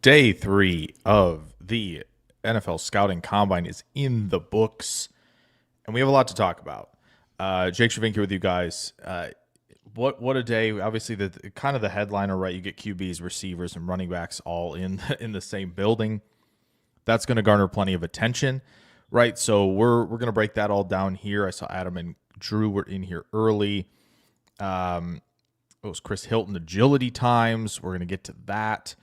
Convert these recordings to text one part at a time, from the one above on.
Day 3 of the NFL Scouting Combine is in the books, and we have a lot to talk about. Jake Shavink here with you guys. What a day! Obviously, the kind of the headliner, right? You get QBs, receivers, and running backs all in the same building. That's going to garner plenty of attention, right? So we're going to break that all down here. I saw Adam and Drew were in here early. It was Chris Hilton agility times. We're going to get to that.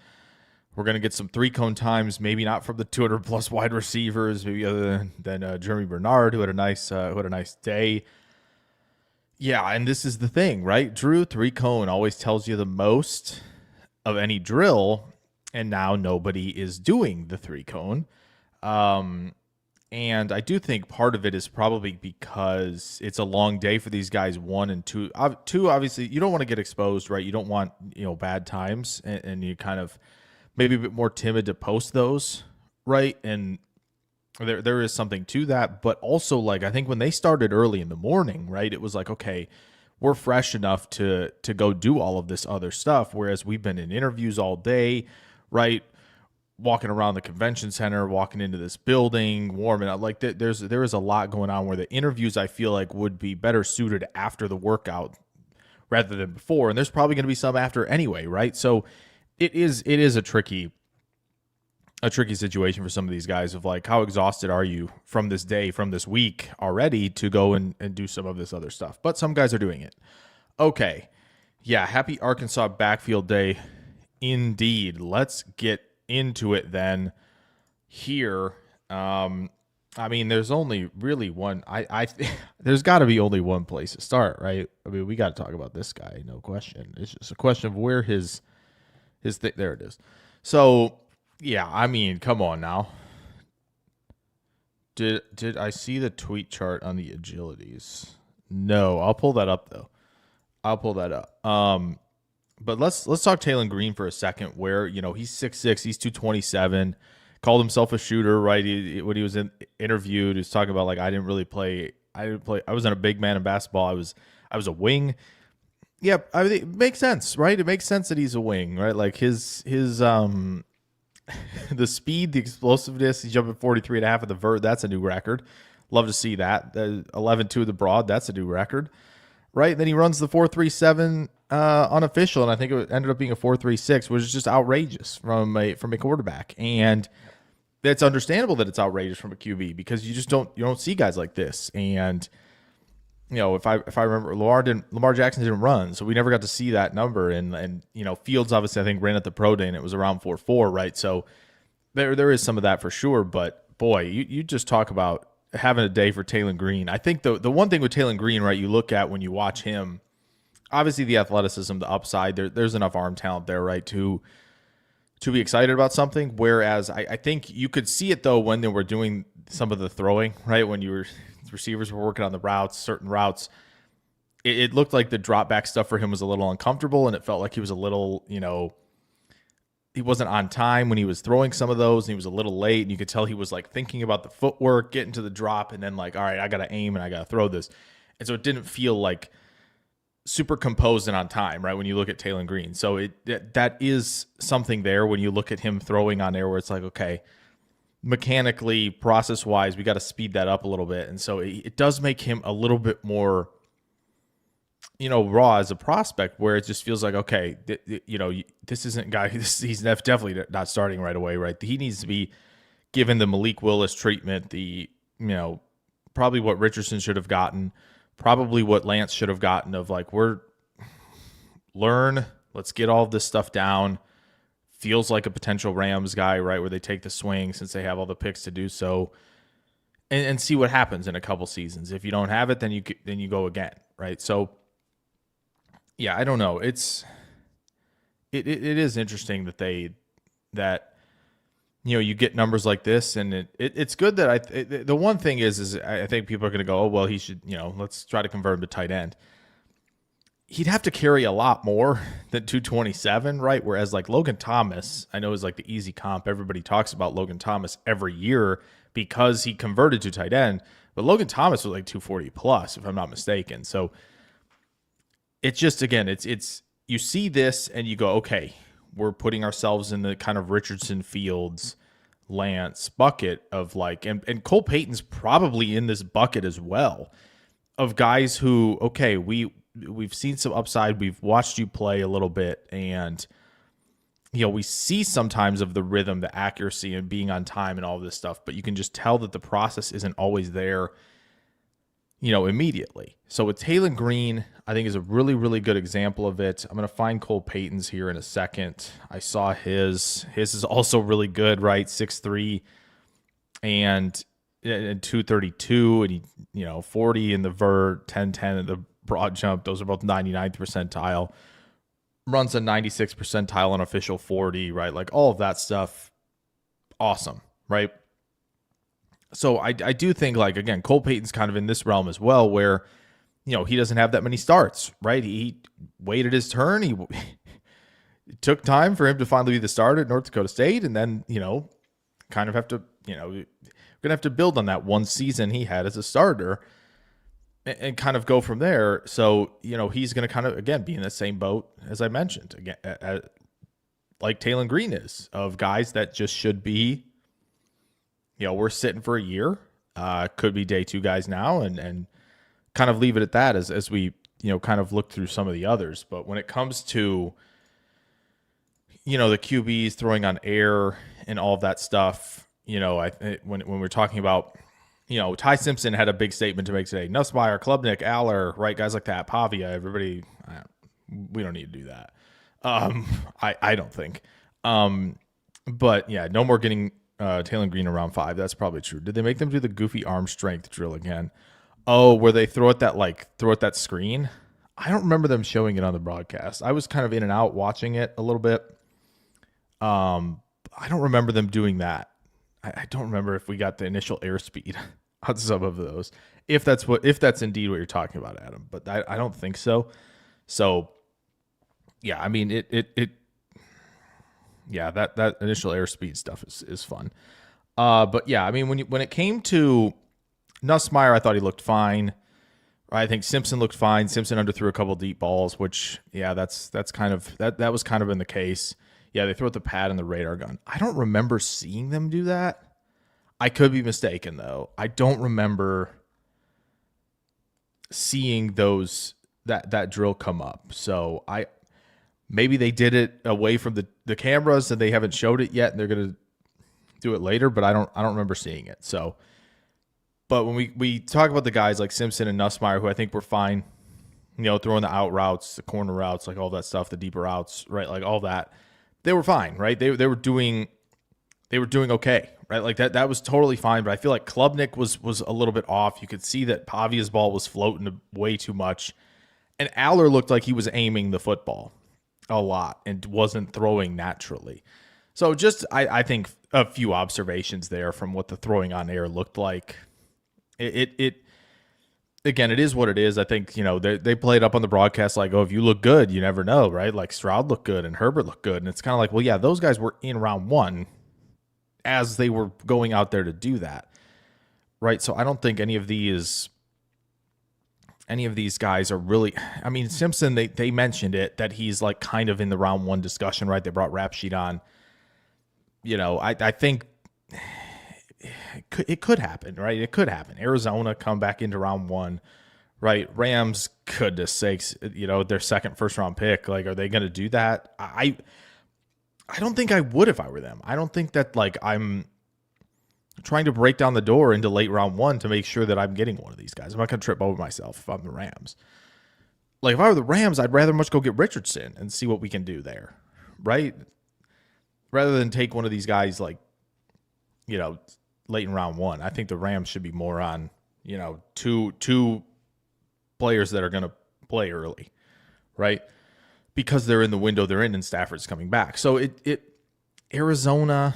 We're going to get some three-cone times, maybe not from the 200-plus wide receivers, maybe other than Jeremy Bernard, who had a nice day. Yeah, and this is the thing, right? Drew, three-cone always tells you the most of any drill, and now nobody is doing the three-cone. And I do think part of it is probably because it's a long day for these guys, 1 and 2. 2, obviously, you don't want to get exposed, right? You don't want, bad times, and you kind of maybe a bit more timid to post those, right? And there is something to that. But also, like, I think when they started early in the morning, right, it was like, okay, we're fresh enough to go do all of this other stuff, whereas we've been in interviews all day, right? Walking around the convention center, walking into this building, warming up. Like, there is a lot going on where the interviews, I feel like, would be better suited after the workout rather than before. And there's probably going to be some after anyway, right? So it is a tricky situation for some of these guys of, like, how exhausted are you from this day, from this week already to go and do some of this other stuff. But some guys are doing it. Okay. Yeah, happy Arkansas backfield day indeed. Let's get into it then here. I mean, there's only really one. There's got to be only one place to start, right? I mean, we got to talk about this guy, no question. It's just a question of where his there it is. So yeah, I mean, come on now. Did I see the tweet chart on the agilities? No, I'll pull that up though. I'll pull that up. But let's talk Taylen Green for a second, where, he's 6'6", he's 227, called himself a shooter, right? When he was interviewed, he was talking about, like, I wasn't a big man in basketball. I was a wing. Yep, I mean, it makes sense, right? It makes sense that he's a wing, right? Like his the speed, the explosiveness, he's jumping 43 and a half at the vert. That's a new record. Love to see that. 11.2 of the broad, that's a new record, right? And then he runs the 4.37 unofficial, and I think it ended up being a 4.36, which is just outrageous from a quarterback. And it's understandable that it's outrageous from a QB because you don't see guys like this. And if I remember, Lamar Jackson didn't run, so we never got to see that number. And Fields obviously, I think, ran at the pro day and it was around 4.4, right? So there is some of that for sure. But boy, you just talk about having a day for Taylen Green. I think the one thing with Taylen Green, right, you look at when you watch him, obviously the athleticism, the upside, there's enough arm talent there, right, to be excited about something. Whereas I think you could see it though when they were doing some of the throwing, right, when receivers were working on the routes, certain routes, it looked like the drop back stuff for him was a little uncomfortable, and it felt like he was a little, he wasn't on time when he was throwing some of those, and he was a little late, and you could tell he was, like, thinking about the footwork, getting to the drop, and then, like, all right, I got to aim and I got to throw this. And so it didn't feel like super composed and on time, right, when you look at Taylen Green. So that is something there when you look at him throwing on air where it's like, okay, mechanically, process-wise, we got to speed that up a little bit. And so it does make him a little bit more, raw as a prospect, where it just feels like, okay, this isn't a guy, he's definitely not starting right away, right? He needs to be given the Malik Willis treatment, probably what Richardson should have gotten, probably what Lance should have gotten, of, like, let's get all of this stuff down. Feels like a potential Rams guy, right, where they take the swing since they have all the picks to do so, and see what happens in a couple seasons. If you don't have it, then you go again, right? So, yeah, I don't know. It is interesting that you get numbers like this, and it's good that the one thing is I think people are going to go, oh, well, he should, let's try to convert him to tight end. He'd have to carry a lot more than 227, right? Whereas, like, Logan Thomas, I know, is like the easy comp. Everybody talks about Logan Thomas every year because he converted to tight end. But Logan Thomas was like 240 plus, if I'm not mistaken. So it's just, again, it's you see this and you go, okay, we're putting ourselves in the kind of Richardson, Fields, Lance bucket of like, and Cole Payton's probably in this bucket as well, of guys who, okay, we've seen some upside, we've watched you play a little bit, and we see sometimes of the rhythm, the accuracy, and being on time and all this stuff, but you can just tell that the process isn't always there, immediately. So with Taylen Green, I think is a really, really good example of it. I'm going to find Cole Payton's here in a second. I saw his. His is also really good, right? 6'3", and 232, and he, 40 in the vert, 10-10 in the broad jump. Those are both 99th percentile. Runs a 96th percentile on official 40, right? Like all of that stuff, awesome, right? So I do think, like, again, Cole Payton's kind of in this realm as well, where, he doesn't have that many starts, right? He waited his turn. It took time for him to finally be the starter at North Dakota State, and then, kind of have to, we're going to have to build on that one season he had as a starter and kind of go from there. So, he's going to kind of, again, be in the same boat as I mentioned, again, like Taylen Green is, of guys that just should be, we're sitting for a year, could be day 2 guys now, and kind of leave it at that as we, kind of look through some of the others. But when it comes to, the QBs throwing on air and all of that stuff, when we're talking about, Ty Simpson had a big statement to make today. Nussmeier, Klubnik, Aller, right, guys like that, Pavia, everybody, we don't need to do that. I don't think. But yeah, no more getting Taylen Green around 5. That's probably true. Did they make them do the goofy arm strength drill again? Oh, where they throw at that screen? I don't remember them showing it on the broadcast. I was kind of in and out watching it a little bit. I don't remember them doing that. I don't remember if we got the initial airspeed on some of those. If that's indeed what you're talking about, Adam. But I don't think so. So yeah, I mean yeah, that initial airspeed stuff is fun. But yeah, I mean when it came to Nussmeier, I thought he looked fine. I think Simpson looked fine. Simpson underthrew a couple deep balls, which that's kind of that was kind of in the case. Yeah, they threw out the pad and the radar gun. I don't remember seeing them do that. I could be mistaken though. I don't remember seeing that drill come up. So maybe they did it away from the cameras and they haven't showed it yet and they're going to do it later, but I don't remember seeing it. So, but when we talk about the guys like Simpson and Nussmeier, who I think were fine, throwing the out routes, the corner routes, like all that stuff, the deeper routes, right? Like all that, they were fine, right? They were doing okay, right? Like that was totally fine. But I feel like Klubnik was a little bit off. You could see that Pavia's ball was floating way too much, and Aller looked like he was aiming the football a lot and wasn't throwing naturally. So just I think a few observations there from what the throwing on air looked like. It again, it is what it is. I think, they played up on the broadcast like, oh, if you look good, you never know, right? Like Stroud looked good and Herbert looked good. And it's kind of like, well, yeah, those guys were in round 1 as they were going out there to do that, right? So I don't think any of these guys are really, I mean, Simpson, they mentioned it, that he's like kind of in the round 1 discussion, right? They brought Rap Sheet on. I think it could happen, right? It could happen. Arizona come back into round 1, right? Rams, goodness sakes, their second first-round pick. Like, are they going to do that? I don't think I would if I were them. I don't think that, like, I'm trying to break down the door into late round 1 to make sure that I'm getting one of these guys. I'm not going to trip over myself if I'm the Rams. Like, if I were the Rams, I'd rather much go get Richardson and see what we can do there, right? Rather than take one of these guys, like, late in round 1. I think the Rams should be more on, two players that are going to play early, right? Because they're in the window they're in and Stafford's coming back. So Arizona,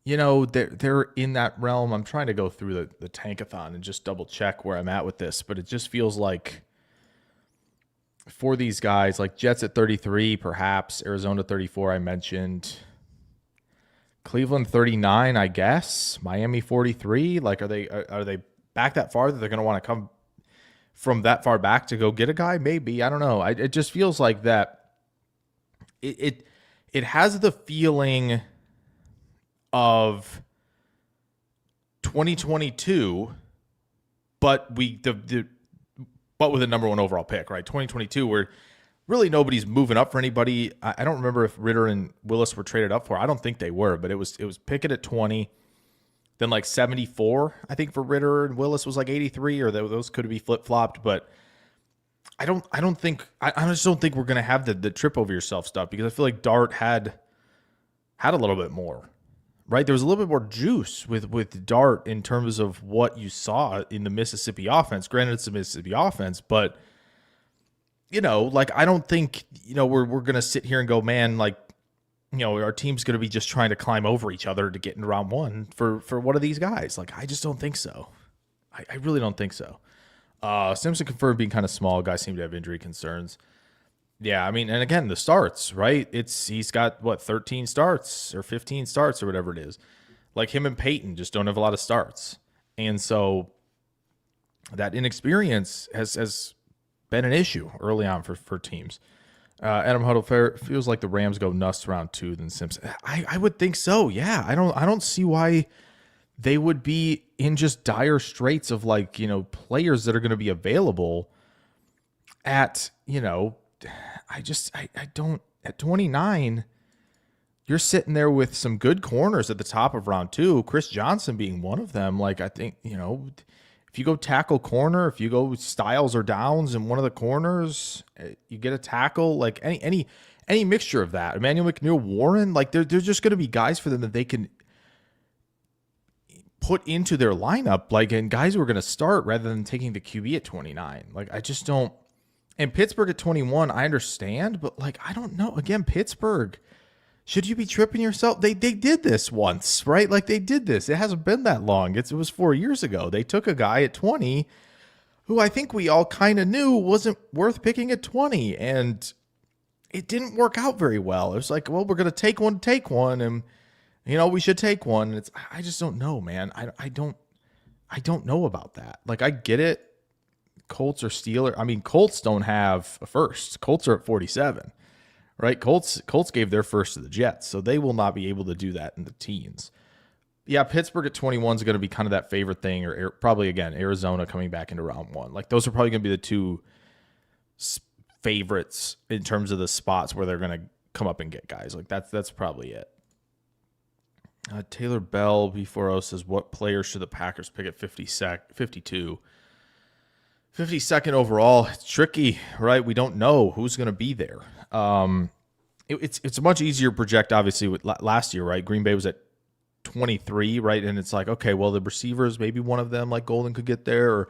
they're in that realm. I'm trying to go through the tankathon and just double check where I'm at with this, but it just feels like for these guys, like Jets at 33, perhaps Arizona 34, I mentioned. Cleveland 39, I guess. Miami 43. Like, are they back that far that they're going to want to come from that far back to go get a guy? Maybe. I don't know. It just feels like that. It it has the feeling of 2022, but but with a number one overall pick, right? 2022, where really nobody's moving up for anybody. I don't remember if Ritter and Willis were traded up for. I don't think they were, but it was Pickett at 20, then like 74, I think, for Ritter, and Willis was like 83, or those could be flip flopped. But I just don't think we're gonna have the trip over yourself stuff, because I feel like Dart had a little bit more, right? There was a little bit more juice with Dart in terms of what you saw in the Mississippi offense. Granted, it's a Mississippi offense, but like, I don't think, we're going to sit here and go, man, like, our team's going to be just trying to climb over each other to get into round one for one of these guys. Like, I just don't think so. I really don't think so. Simpson confirmed being kind of small. Guys seem to have injury concerns. Yeah, I mean, and again, the starts, right? He's got, 13 starts or 15 starts or whatever it is. Like, him and Peyton just don't have a lot of starts. And so that inexperience has been an issue early on for teams. Adam Huddle feels like the Rams go nuts round 2 than Simpson. I would think so. Yeah, I don't see why they would be in just dire straits of, like, players that are going to be available at, I don't, at 29, you're sitting there with some good corners at the top of round 2, Chris Johnson being one of them. Like, I think, if you go tackle corner, if you go Styles or Downs in one of the corners, you get a tackle, like any mixture of that. Emmanuel McNeil, Warren, like, they're just going to be guys for them that they can put into their lineup, like, and guys who are going to start rather than taking the QB at 29. Like, I just don't. And Pittsburgh at 21, I understand, but, like, I don't know. Again, Pittsburgh, should you be tripping yourself? They did this once, right? Like, they did this. It hasn't been that long. It was 4 years ago. They took a guy at 20 who I think we all kind of knew wasn't worth picking at 20, and it didn't work out very well. It was like, well, we're going to take one, and we should take one. I just don't know, man. I don't know about that. Like, I get it. Colts or Steelers. I mean, Colts don't have a first. Colts are at 47, right? Colts gave their first to the Jets, so they will not be able to do that in the teens. Yeah, Pittsburgh at 21 is going to be kind of that favorite thing, or probably, again, Arizona coming back into round 1. Like, those are probably going to be the two favorites in terms of the spots where they're going to come up and get guys. Like, that's probably it. Taylor Bell before says, what player should the Packers pick at 52? 52nd overall. It's tricky, right? We don't know who's going to be there. It's much easier to project, obviously, with last year, right? Green Bay was at 23, right? And it's like, okay, well, the receivers, maybe one of them, like Golden, could get there, or,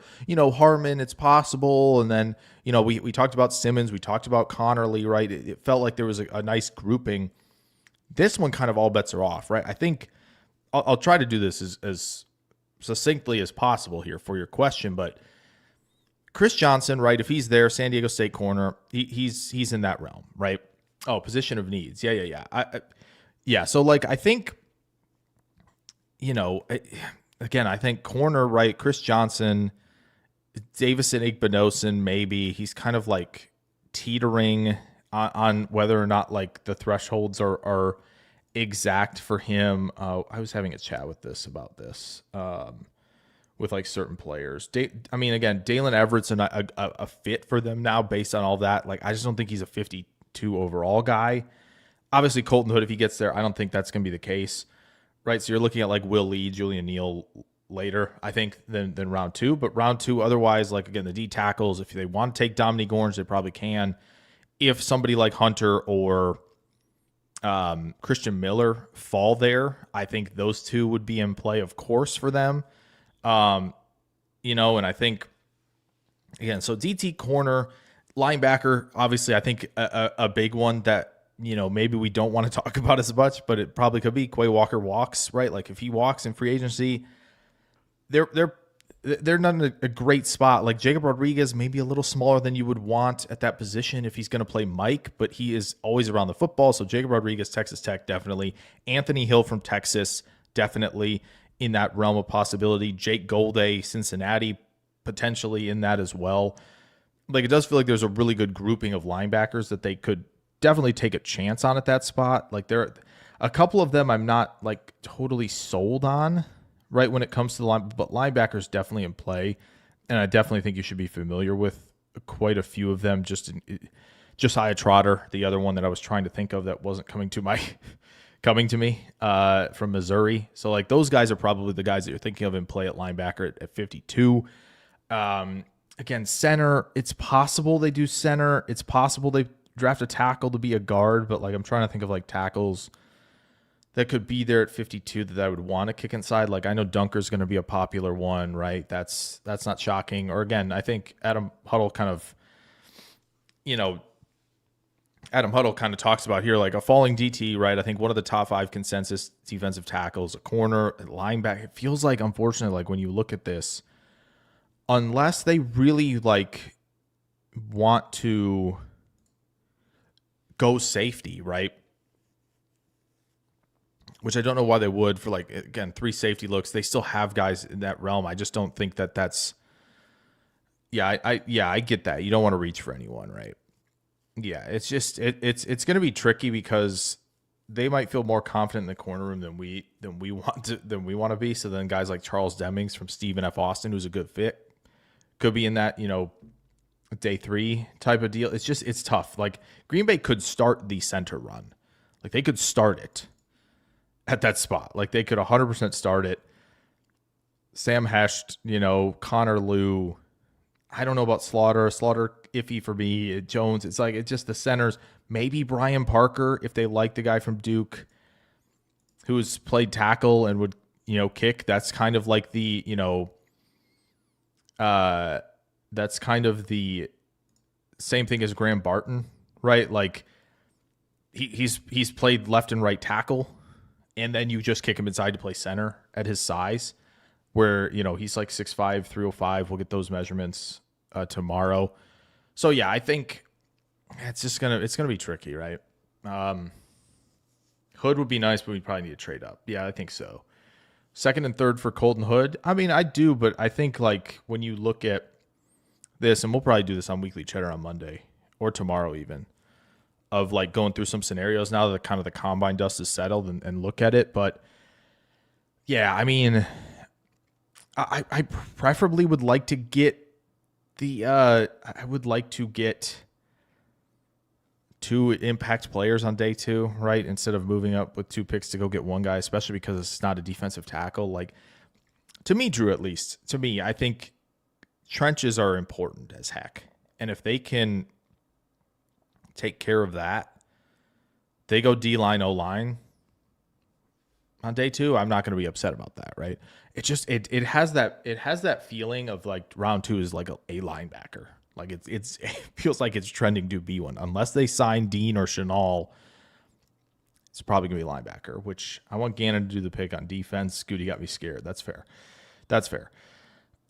Harmon, it's possible. And then, we talked about Simmons, we talked about Connerly, right? It felt like there was a nice grouping. This one, kind of all bets are off, right? I think I'll try to do this as succinctly as possible here for your question, but Chris Johnson, right? If he's there, San Diego State corner, he's in that realm, right? Oh, position of needs. Yeah. So, like, I think, again, I think corner, right? Chris Johnson, Davison Igbinosun, maybe. He's kind of like teetering on whether or not, like, the thresholds are exact for him. I was having a chat with this. With, like, certain players. Again, Dalen Everett's a fit for them now based on all that. Like, I just don't think he's a 52 overall guy. Obviously, Colton Hood, if he gets there, I don't think that's going to be the case, right? So you're looking at, like, Will Lee, Julian Neal later, I think, than round 2. But round 2, otherwise, like, again, the D tackles, if they want to take Dominique Orange, they probably can. If somebody like Hunter or Christian Miller fall there, I think those two would be in play, of course, for them. And I think, again, so DT corner, linebacker, obviously, I think a big one that, maybe we don't want to talk about as much, but it probably could be Quay Walker-Walks, right? Like, if he walks in free agency, they're not in a great spot. Like, Jacob Rodriguez, maybe a little smaller than you would want at that position if he's going to play Mike, but he is always around the football. So Jacob Rodriguez, Texas Tech, definitely. Anthony Hill from Texas, definitely in that realm of possibility. Jake Golday, Cincinnati, potentially in that as well. Like, it does feel like there's a really good grouping of linebackers that they could definitely take a chance on at that spot. Like there are a couple of them I'm not like totally sold on right when it comes to the line, but linebackers definitely in play. And I definitely think you should be familiar with quite a few of them. Josiah Trotter, the other one that I was trying to think of that wasn't coming to me from Missouri. So like those guys are probably the guys that you're thinking of in play at linebacker at 52. Again, center, it's possible they do center. It's possible they draft a tackle to be a guard, but like I'm trying to think of like tackles that could be there at 52 that I would want to kick inside. Like I know Dunker's going to be a popular one, right? That's not shocking. Or again, I think Adam Huddle kind of talks about here, like a falling DT, right? I think one of the top 5 consensus defensive tackles, a corner, a linebacker. It feels like, unfortunately, like when you look at this, unless they really like want to go safety, right? Which I don't know why they would for like, again, 3 safety looks. They still have guys in that realm. I just don't think that's, I get that. You don't want to reach for anyone, right? Yeah, it's just it's going to be tricky because they might feel more confident in the corner room than we want to be. So then guys like Charles Demings from Stephen F. Austin, who's a good fit, could be in that, day 3 type of deal. It's tough. Like Green Bay could start the center run. Like they could start it at that spot. Like they could 100% start it. Sam Hesht, Connor Lew. I don't know about Slaughter. Slaughter iffy for me. Jones. It's just the centers. Maybe Brian Parker if they like the guy from Duke who's played tackle and would kick. That's kind of like the that's kind of the same thing as Graham Barton, right? Like he's played left and right tackle, and then you just kick him inside to play center at his size, where he's like 6'5", 305. We'll get those measurements tomorrow. So yeah, I think it's gonna be tricky, right? Hood would be nice, but we'd probably need to trade up. Yeah, I think so. Second and third for Colton Hood. I mean, I do, but I think like when you look at this, and we'll probably do this on Weekly Cheddar on Monday or tomorrow even, of like going through some scenarios now that kind of the combine dust is settled and look at it. But yeah, I mean, I preferably would like to get I would like to get 2 impact players on day 2, right? Instead of moving up with 2 picks to go get one guy, especially because it's not a defensive tackle. Like to me, Drew, at least to me, I think trenches are important as heck. And if they can take care of that, they go D-line, O-line on day 2, I'm not going to be upset about that, right? It just it has that feeling of like round 2 is like a linebacker. Like it feels like it's trending to be one. Unless they sign Dean or Chenal, it's probably gonna be linebacker. Which I want Gannon to do the pick on defense. Scooty got me scared. That's fair.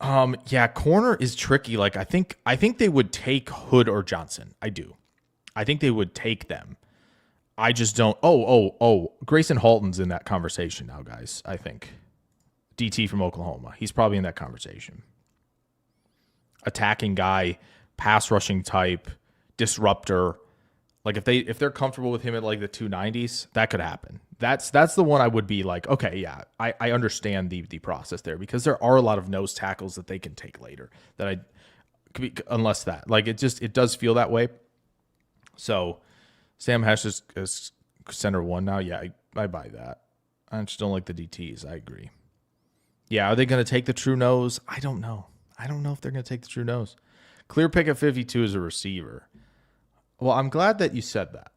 Yeah, corner is tricky. Like I think they would take Hood or Johnson. I do. I think they would take them. I just don't. Grayson Halton's in that conversation now, guys. I think DT from Oklahoma. He's probably in that conversation. Attacking guy, pass rushing type, disruptor. Like if they're comfortable with him at like the 290s, that could happen. That's the one I would be like, okay, yeah, I understand the process there, because there are a lot of nose tackles that they can take later unless that, like it does feel that way. So Sam Hesh is center 1 now. Yeah, I buy that. I just don't like the DTs. I agree. Yeah, are they going to take the true nose? I don't know. I don't know if they're going to take the true nose. Clear pick at 52 is a receiver. Well, I'm glad that you said that,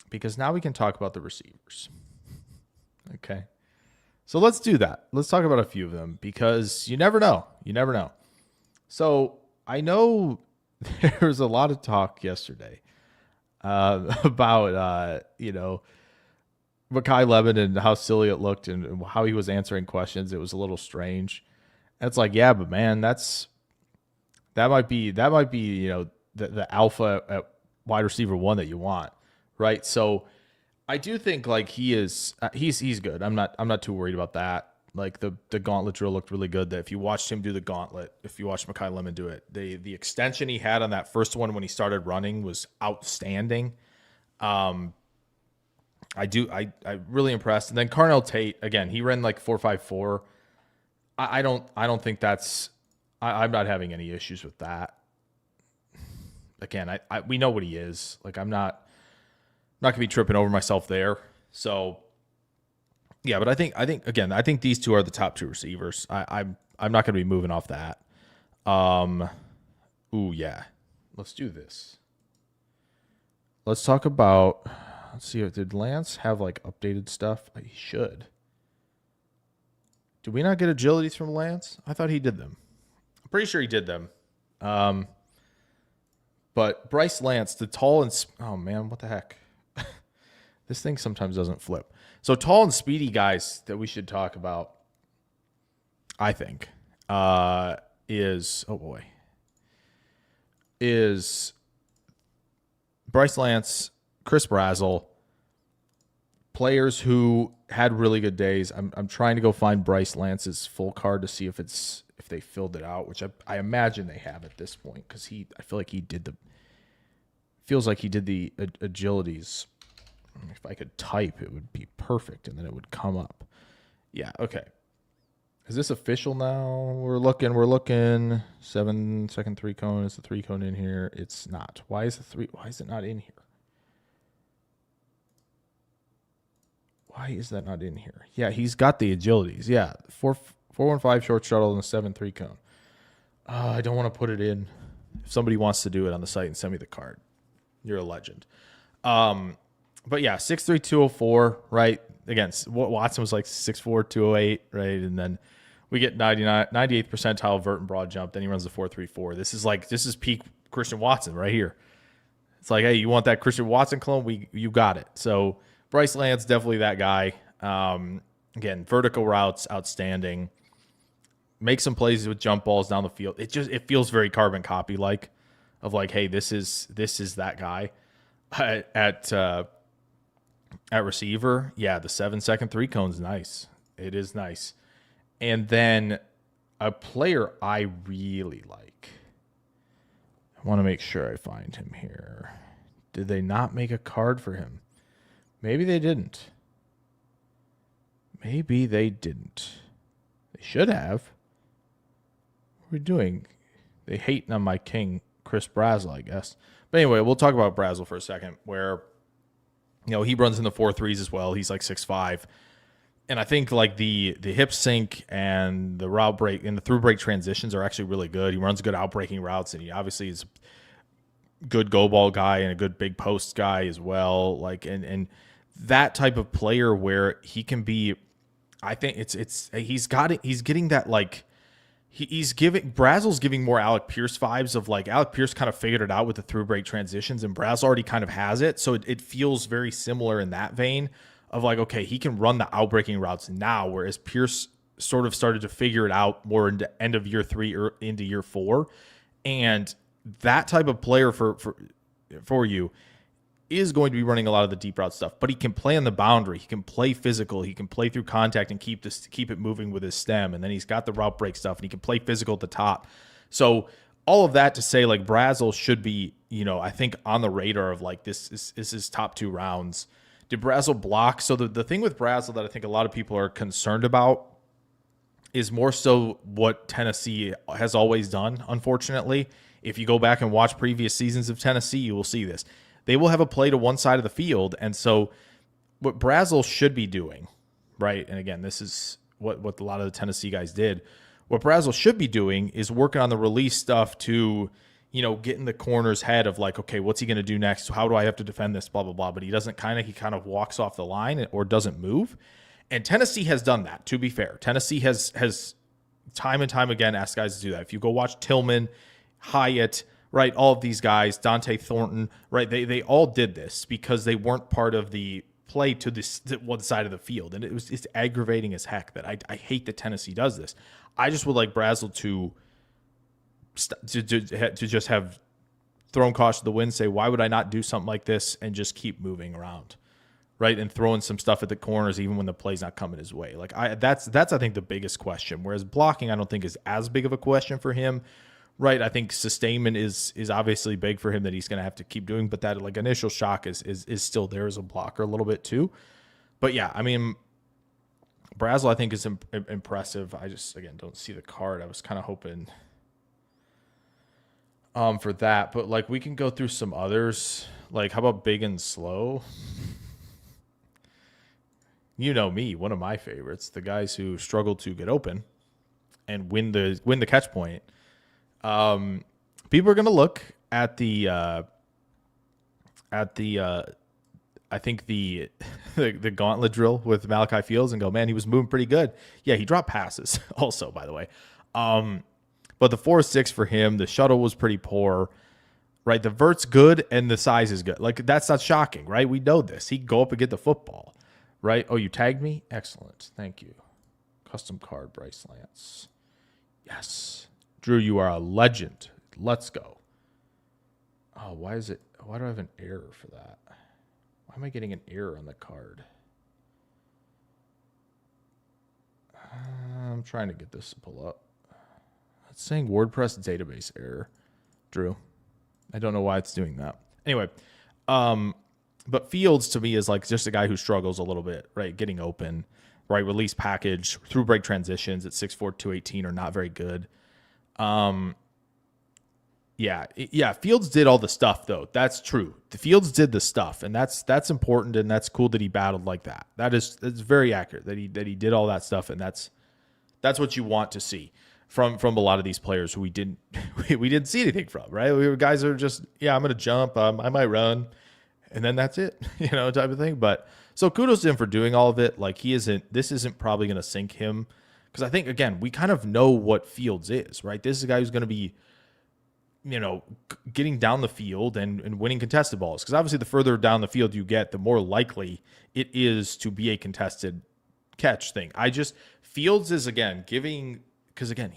because now we can talk about the receivers. Okay. So let's do that. Let's talk about a few of them, because you never know. You never know. So I know there was a lot of talk yesterday about, Makai Lemon and how silly it looked and how he was answering questions. It was a little strange. And it's like, yeah, but man, that might be, the alpha at wide receiver 1 that you want. Right. So I do think like he's good. I'm not too worried about that. Like the gauntlet drill looked really good. That if you watched him do the gauntlet, if you watched Makai Lemon do it, the extension he had on that first one when he started running was outstanding. I really impressed. And then Carnell Tate, again, he ran like 4.54. I don't think that's, I'm not having any issues with that. Again, we know what he is. Like, I'm not gonna be tripping over myself there. So yeah, but I think these two are the top two receivers. I'm not gonna be moving off that. Ooh yeah, let's do this. Let's talk about. Let's see. Did Lance have like updated stuff? He should. Did we not get agilities from Lance? I thought he did them. I'm pretty sure he did them. But Bryce Lance, the tall and oh man, what the heck? This thing sometimes doesn't flip. So tall and speedy guys that we should talk about, I think, is Bryce Lance, Chris Brazzell, players who had really good days. I'm trying to go find Bryce Lance's full card to see if they filled it out, which I imagine they have at this point because I feel like he did the agilities. If I could type, it would be perfect, and then it would come up. Yeah, okay. Is this official now? We're looking. 7-second 3-cone. Is the 3-cone in here? It's not. Why is it not in here? Why is that not in here? Yeah, he's got the agilities. Yeah, 4.15 short shuttle and a 7 3-cone. I don't want to put it in. If somebody wants to do it on the site and send me the card, you're a legend. But yeah, 6'3", 204, right? Again, Watson was like 6'4", 208, right? And then we get 98th percentile vert and broad jump. Then he runs the 4.34. This is peak Christian Watson right here. It's like, hey, you want that Christian Watson clone? You got it. So Bryce Lance, definitely that guy. Again, vertical routes, outstanding. Make some plays with jump balls down the field. It feels very carbon copy like, of like, hey, this is that guy at receiver. Yeah, the 7-second 3-cone's nice. It is nice. And then a player I really like. I want to make sure I find him here. Did they not make a card for him? Maybe they didn't. They should have. What are we doing? They hating on my king, Chris Brazzell, I guess. But anyway, we'll talk about Brazzell for a second, where he runs in the 4.3s as well. He's like 6'5". And I think like the hip sync and the route break and the through break transitions are actually really good. He runs good out breaking routes, and he obviously is a good go ball guy and a good big post guy as well. Like and that type of player where he can be, I think he's getting that like Brazzell's giving more Alec Pierce vibes of like Alec Pierce kind of figured it out with the through break transitions, and Brazzell already kind of has it. So it feels very similar in that vein of like, okay, he can run the out breaking routes now, whereas Pierce sort of started to figure it out more into end of year 3 or into year 4. And that type of player for you is going to be running a lot of the deep route stuff, but he can play on the boundary. He can play physical. He can play through contact and keep it moving with his stem. And then he's got the route break stuff, and he can play physical at the top. So all of that to say, like, Brazzell should be, I think on the radar of like this is his top 2 rounds. Did Brazzell block? So the thing with Brazzell that I think a lot of people are concerned about is more so what Tennessee has always done, unfortunately. If you go back and watch previous seasons of Tennessee, you will see this. They will have a play to one side of the field. And so what Brazzell should be doing, right? And again, this is what a lot of the Tennessee guys did. What Brazzell should be doing is working on the release stuff to, get in the corner's head of like, okay, what's he going to do next? How do I have to defend this? Blah, blah, blah. But he kind of walks off the line or doesn't move. And Tennessee has done that, to be fair. Tennessee has time and time again asked guys to do that. If you go watch Tillman, Hyatt, right, all of these guys, Dante Thornton, right, they all did this because they weren't part of the play to this one side of the field. And it's aggravating as heck that I hate that Tennessee does this. I just would like Brazzell to just have thrown caution to the wind, say, why would I not do something like this and just keep moving around, right, and throwing some stuff at the corners even when the play's not coming his way. Like that's I think the biggest question. Whereas blocking, I don't think is as big of a question for him. right? I think sustainment is obviously big for him that he's going to have to keep doing, but that like initial shock is still there as a blocker a little bit too. But yeah, I mean, Brazel I think is impressive. I just again don't see the card. I was kind of hoping for that, but like we can go through some others. Like how about Big and Slow? You know me, one of my favorites, the guys who struggle to get open and win the catch point. People are going to look at the I think the gauntlet drill with Malachi Fields and go, man, he was moving pretty good. Yeah, he dropped passes also, by the way. But the 4.6 for him, the shuttle was pretty poor, right? The vert's good and the size is good. Like that's not shocking, right? We know this. He can go up and get the football, right? Oh, you tagged me? Excellent. Thank you. Custom card, Bryce Lance. Yes. Drew, you are a legend. Let's go. Oh, why do I have an error for that? Why am I getting an error on the card? I'm trying to get this to pull up. It's saying WordPress database error, Drew. I don't know why it's doing that. Anyway, but Fields to me is like just a guy who struggles a little bit, right? Getting open, right? Release package, through break transitions at 6'4", 218 are not very good. Yeah. Fields did all the stuff though. That's true. The Fields did the stuff, and that's important, and that's cool that he battled like that. It's very accurate that he did all that stuff, and that's what you want to see from a lot of these players who we didn't see anything from, right? We were guys that are just, yeah, I'm gonna jump, I might run, and then that's it, type of thing. But so kudos to him for doing all of it. Like this isn't probably gonna sink him, because I think again we kind of know what Fields is, right? This is a guy who's gonna be, getting down the field and winning contested balls. Because obviously the further down the field you get, the more likely it is to be a contested catch thing. Fields is again giving, because again,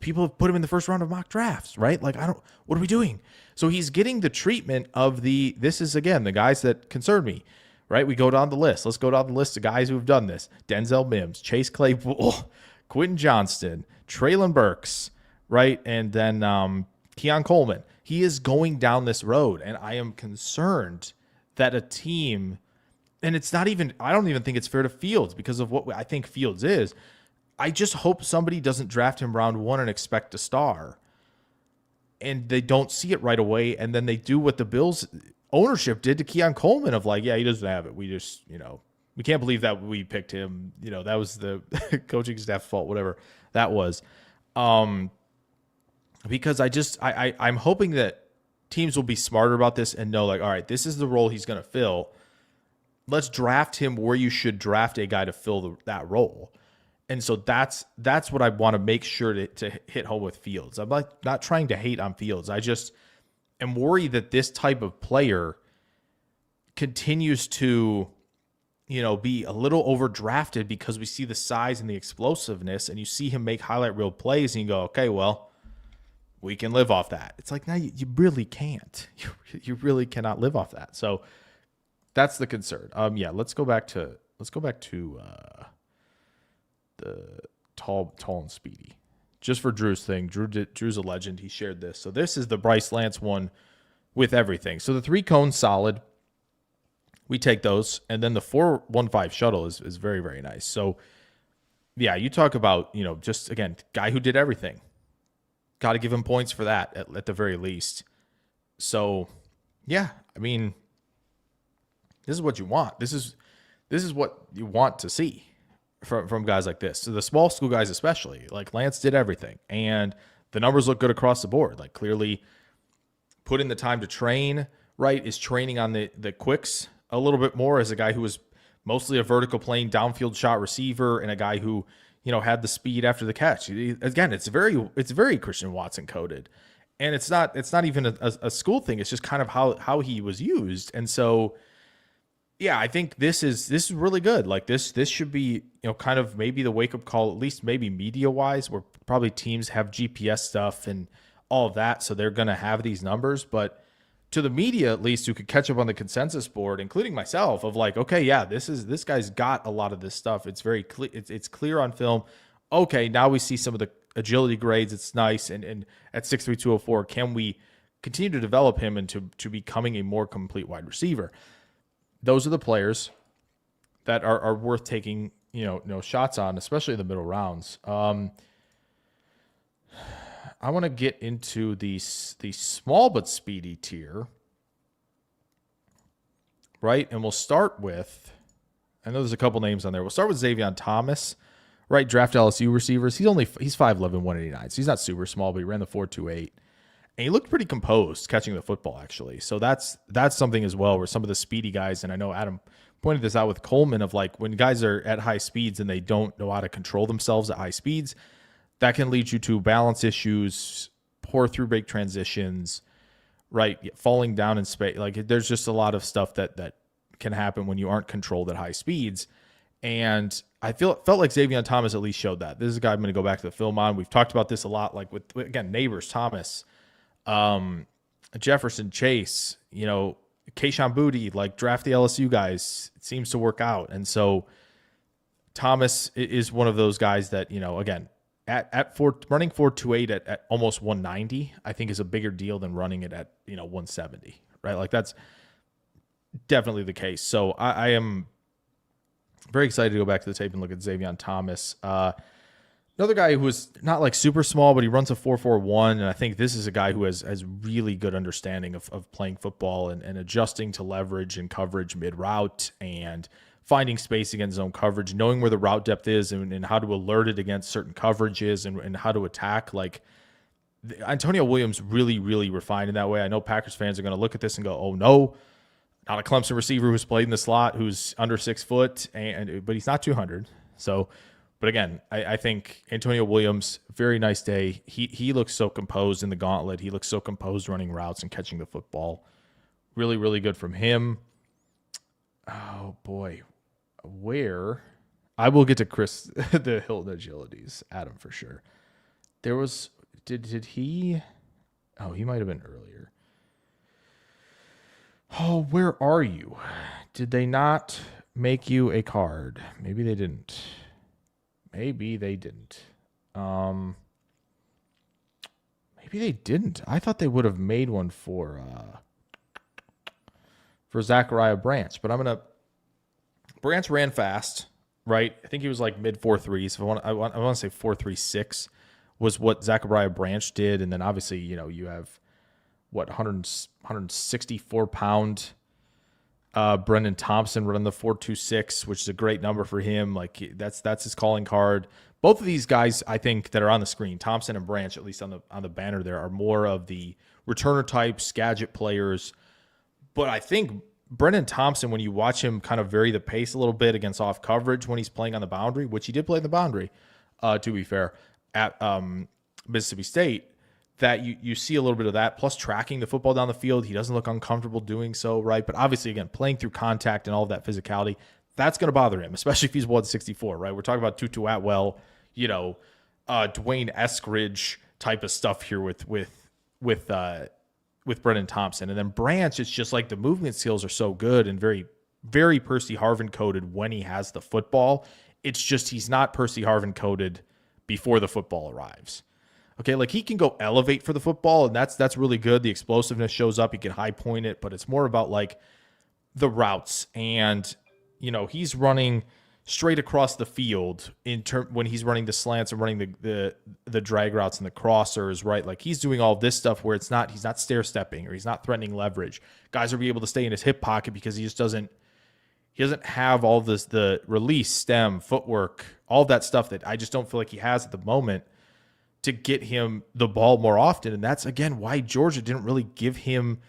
people have put him in the first round of mock drafts, right? Like, what are we doing? So he's getting the treatment of this is again, the guys that concern me, right? We go down the list. Let's go down the list of guys who have done this. Denzel Mims, Chase Claypool, Quentin Johnston, Treylon Burks, right? And then, Keon Coleman. He is going down this road, and I am concerned that a team, and I don't even think it's fair to Fields because of what I think Fields is. I just hope somebody doesn't draft him round 1 and expect a star, and they don't see it right away, and then they do what the Bills ownership did to Keon Coleman of like, yeah, he doesn't have it. We just, we can't believe that we picked him. That was the coaching staff fault, whatever that was. Because I'm hoping that teams will be smarter about this and know, like, all right, this is the role he's going to fill. Let's draft him where you should draft a guy to fill that role. And so that's what I want to make sure to hit home with Fields. I'm not trying to hate on Fields. I just am worried that this type of player continues to, be a little overdrafted because we see the size and the explosiveness, and you see him make highlight reel plays, and you go, okay, well, we can live off that. It's like, no, you really can't. You really cannot live off that. So that's the concern. Let's go back to the tall and speedy. Just for Drew's thing. Drew's a legend. He shared this. So this is the Bryce Lance one with everything. So the 3 cones solid. We take those, and then the 415 shuttle is very, very nice. So yeah, you talk about, just again, guy who did everything. Got to give him points for that at the very least. So, yeah, I mean, this is what you want. This is what you want to see from guys like this. So the small school guys especially, like Lance did everything, and the numbers look good across the board. Like clearly put in the time to train, right, is training on the quicks a little bit more as a guy who was mostly a vertical playing downfield shot receiver and a guy who had the speed after the catch. Again, it's very Christian Watson coded, and it's not even a school thing. It's just kind of how he was used. And so, yeah, I think this is really good. Like this should be, kind of maybe the wake up call, at least maybe media wise, where probably teams have GPS stuff and all of that. So they're going to have these numbers, but to the media, at least, who could catch up on the consensus board, including myself, of like, okay, yeah, this guy's got a lot of this stuff. It's very clear. It's clear on film. Okay, now we see some of agility grades. It's nice. And at 6'3", 204, can we continue to develop him into becoming a more complete wide receiver? Those are the players that are worth taking, shots on, especially in the middle rounds. I want to get into the small but speedy tier, right? And we'll start with, I know there's a couple names on there. We'll start with Xavier Thomas, right? Draft LSU receivers. He's 5'11", 189. So he's not super small, but he ran the 4.28. And he looked pretty composed catching the football, actually. So that's something as well, where some of the speedy guys, and I know Adam pointed this out with Coleman, of like when guys are at high speeds and they don't know how to control themselves at high speeds, that can lead you to balance issues, poor through break transitions, right? Falling down in space. Like there's just a lot of stuff that can happen when you aren't controlled at high speeds. And I felt like Xavier Thomas at least showed that. This is a guy I'm going to go back to the film on. We've talked about this a lot, like with again, Neighbors, Thomas, Jefferson, Chase, Kayshon Boutte, like draft the LSU guys. It seems to work out. And so Thomas is one of those guys that, again, at running 4.28 at almost 190, I think is a bigger deal than running it at, 170, right? Like that's definitely the case. So I am very excited to go back to the tape and look at Xavier Thomas. Another guy who was not like super small, but he runs a 4.41, and I think this is a guy who has really good understanding of playing football and adjusting to leverage and coverage mid-route and finding space against zone coverage, knowing where the route depth is and how to alert it against certain coverages and how to attack. Like Antonio Williams really, really refined in that way. I know Packers fans are going to look at this and go, oh no, not a Clemson receiver who's played in the slot, who's under 6 foot, but he's not 200. So, but again, I think Antonio Williams, very nice day. He looks so composed in the gauntlet. He looks so composed running routes and catching the football. Really, really good from him. Oh boy, where I will get to Chris the Hilton agilities, Adam for sure. There was did he? Oh, he might have been earlier. Oh, where are you? Did they not make you a card? Maybe they didn't. Maybe they didn't. Maybe they didn't. I thought they would have made one for Zachariah Branch, but Branch ran fast, right? I think he was like mid 4.3s. So I want to say 4.36 was what Zachariah Branch did, and then obviously you have what 164 pound Brendan Thompson running the 4.26, which is a great number for him. Like that's his calling card. Both of these guys, I think, that are on the screen, Thompson and Branch, at least on the banner there, are more of the returner types, gadget players. But I think Brendan Thompson, when you watch him kind of vary the pace a little bit against off coverage when he's playing on the boundary, which he did play in the boundary, to be fair, at Mississippi State, that you see a little bit of that, plus tracking the football down the field. He doesn't look uncomfortable doing so, right? But obviously, again, playing through contact and all of that physicality, that's going to bother him, especially if he's 164, right? We're talking about Tutu Atwell, Dwayne Eskridge type of stuff here with Brendan Thompson. And then Branch, it's just like the movement skills are so good and very, very Percy Harvin coded when he has the football. It's just he's not Percy Harvin coded before the football arrives. Okay, like he can go elevate for the football, and that's really good. The explosiveness shows up. He can high point it, but it's more about like the routes. And, he's running straight across the field when he's running the slants and running the drag routes and the crossers, right? Like he's doing all this stuff where he's not stair stepping or he's not threatening leverage. Guys will be able to stay in his hip pocket because he doesn't have all this, the release, stem, footwork, all that stuff that I just don't feel like he has at the moment to get him the ball more often. And that's, again, why Georgia didn't really give him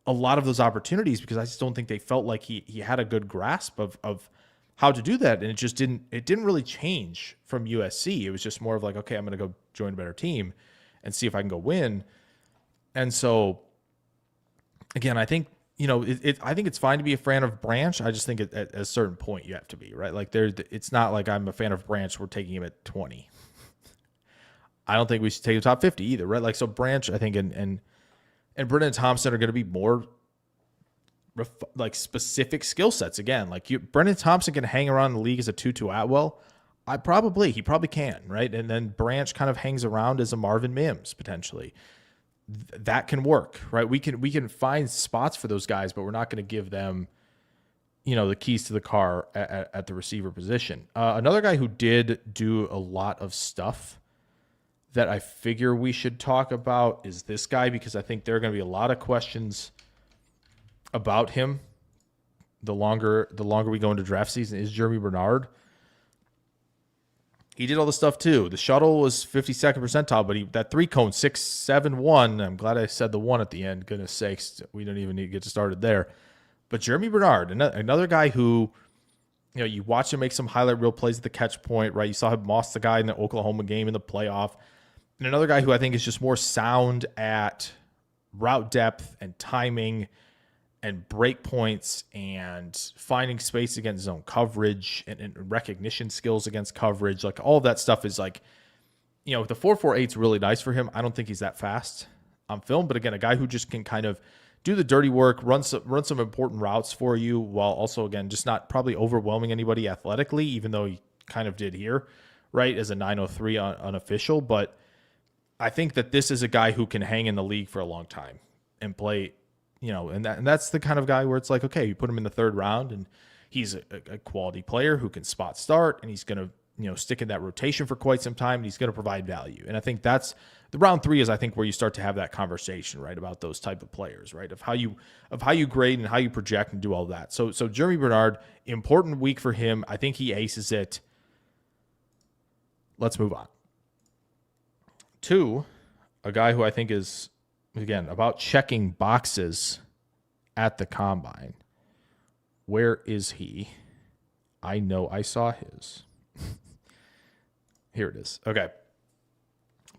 a lot of those opportunities, because I just don't think they felt like he had a good grasp of how to do that. And it didn't really change from USC. It was just more of like, okay, I'm going to go join a better team and see if I can go win. And so, again, I think, I think it's fine to be a fan of Branch. I just think at a certain point you have to be, right? Like it's not like I'm a fan of Branch, we're taking him at 20. I don't think we should take him top 50 either, right? Like, so Branch, I think, and Brendan Thompson are going to be more like specific skill sets. Again, like Brendan Thompson can hang around the league as a Tutu Atwell. He probably can, right? And then Branch kind of hangs around as a Marvin Mims potentially. That can work, right? We can find spots for those guys, but we're not going to give them, the keys to the car at the receiver position. Another guy who did do a lot of stuff that I figure we should talk about is this guy, because I think there are going to be a lot of questions about him the longer we go into draft season, is Jeremy Bernard. He did all the stuff too. The shuttle was 52nd percentile, but that 3-cone 6.71. I'm glad I said the 1 at the end. Goodness sakes, we don't even need to get started there. But Jeremy Bernard, another guy who, you watch him make some highlight reel plays at the catch point, right? You saw him moss the guy in the Oklahoma game in the playoff. And another guy who I think is just more sound at route depth and timing and break points and finding space against zone coverage and recognition skills against coverage. Like all of that stuff is like, the 4.48 is really nice for him. I don't think he's that fast on film, but again, a guy who just can kind of do the dirty work, run some important routes for you, while also, again, just not probably overwhelming anybody athletically, even though he kind of did here, right, as a 903 unofficial. But I think that this is a guy who can hang in the league for a long time and play, and that's the kind of guy where it's like, okay, you put him in the 3rd round and he's a quality player who can spot start, and he's going to, stick in that rotation for quite some time, and he's going to provide value. And I think that's the round 3 is, I think, where you start to have that conversation, right, about those type of players, right, of how you grade and how you project and do all that. So Jeremy Bernard, important week for him. I think he aces it. Let's move on to a guy who I think is, again, about checking boxes at the combine. Where is he? I know I saw his. Here it is. Okay.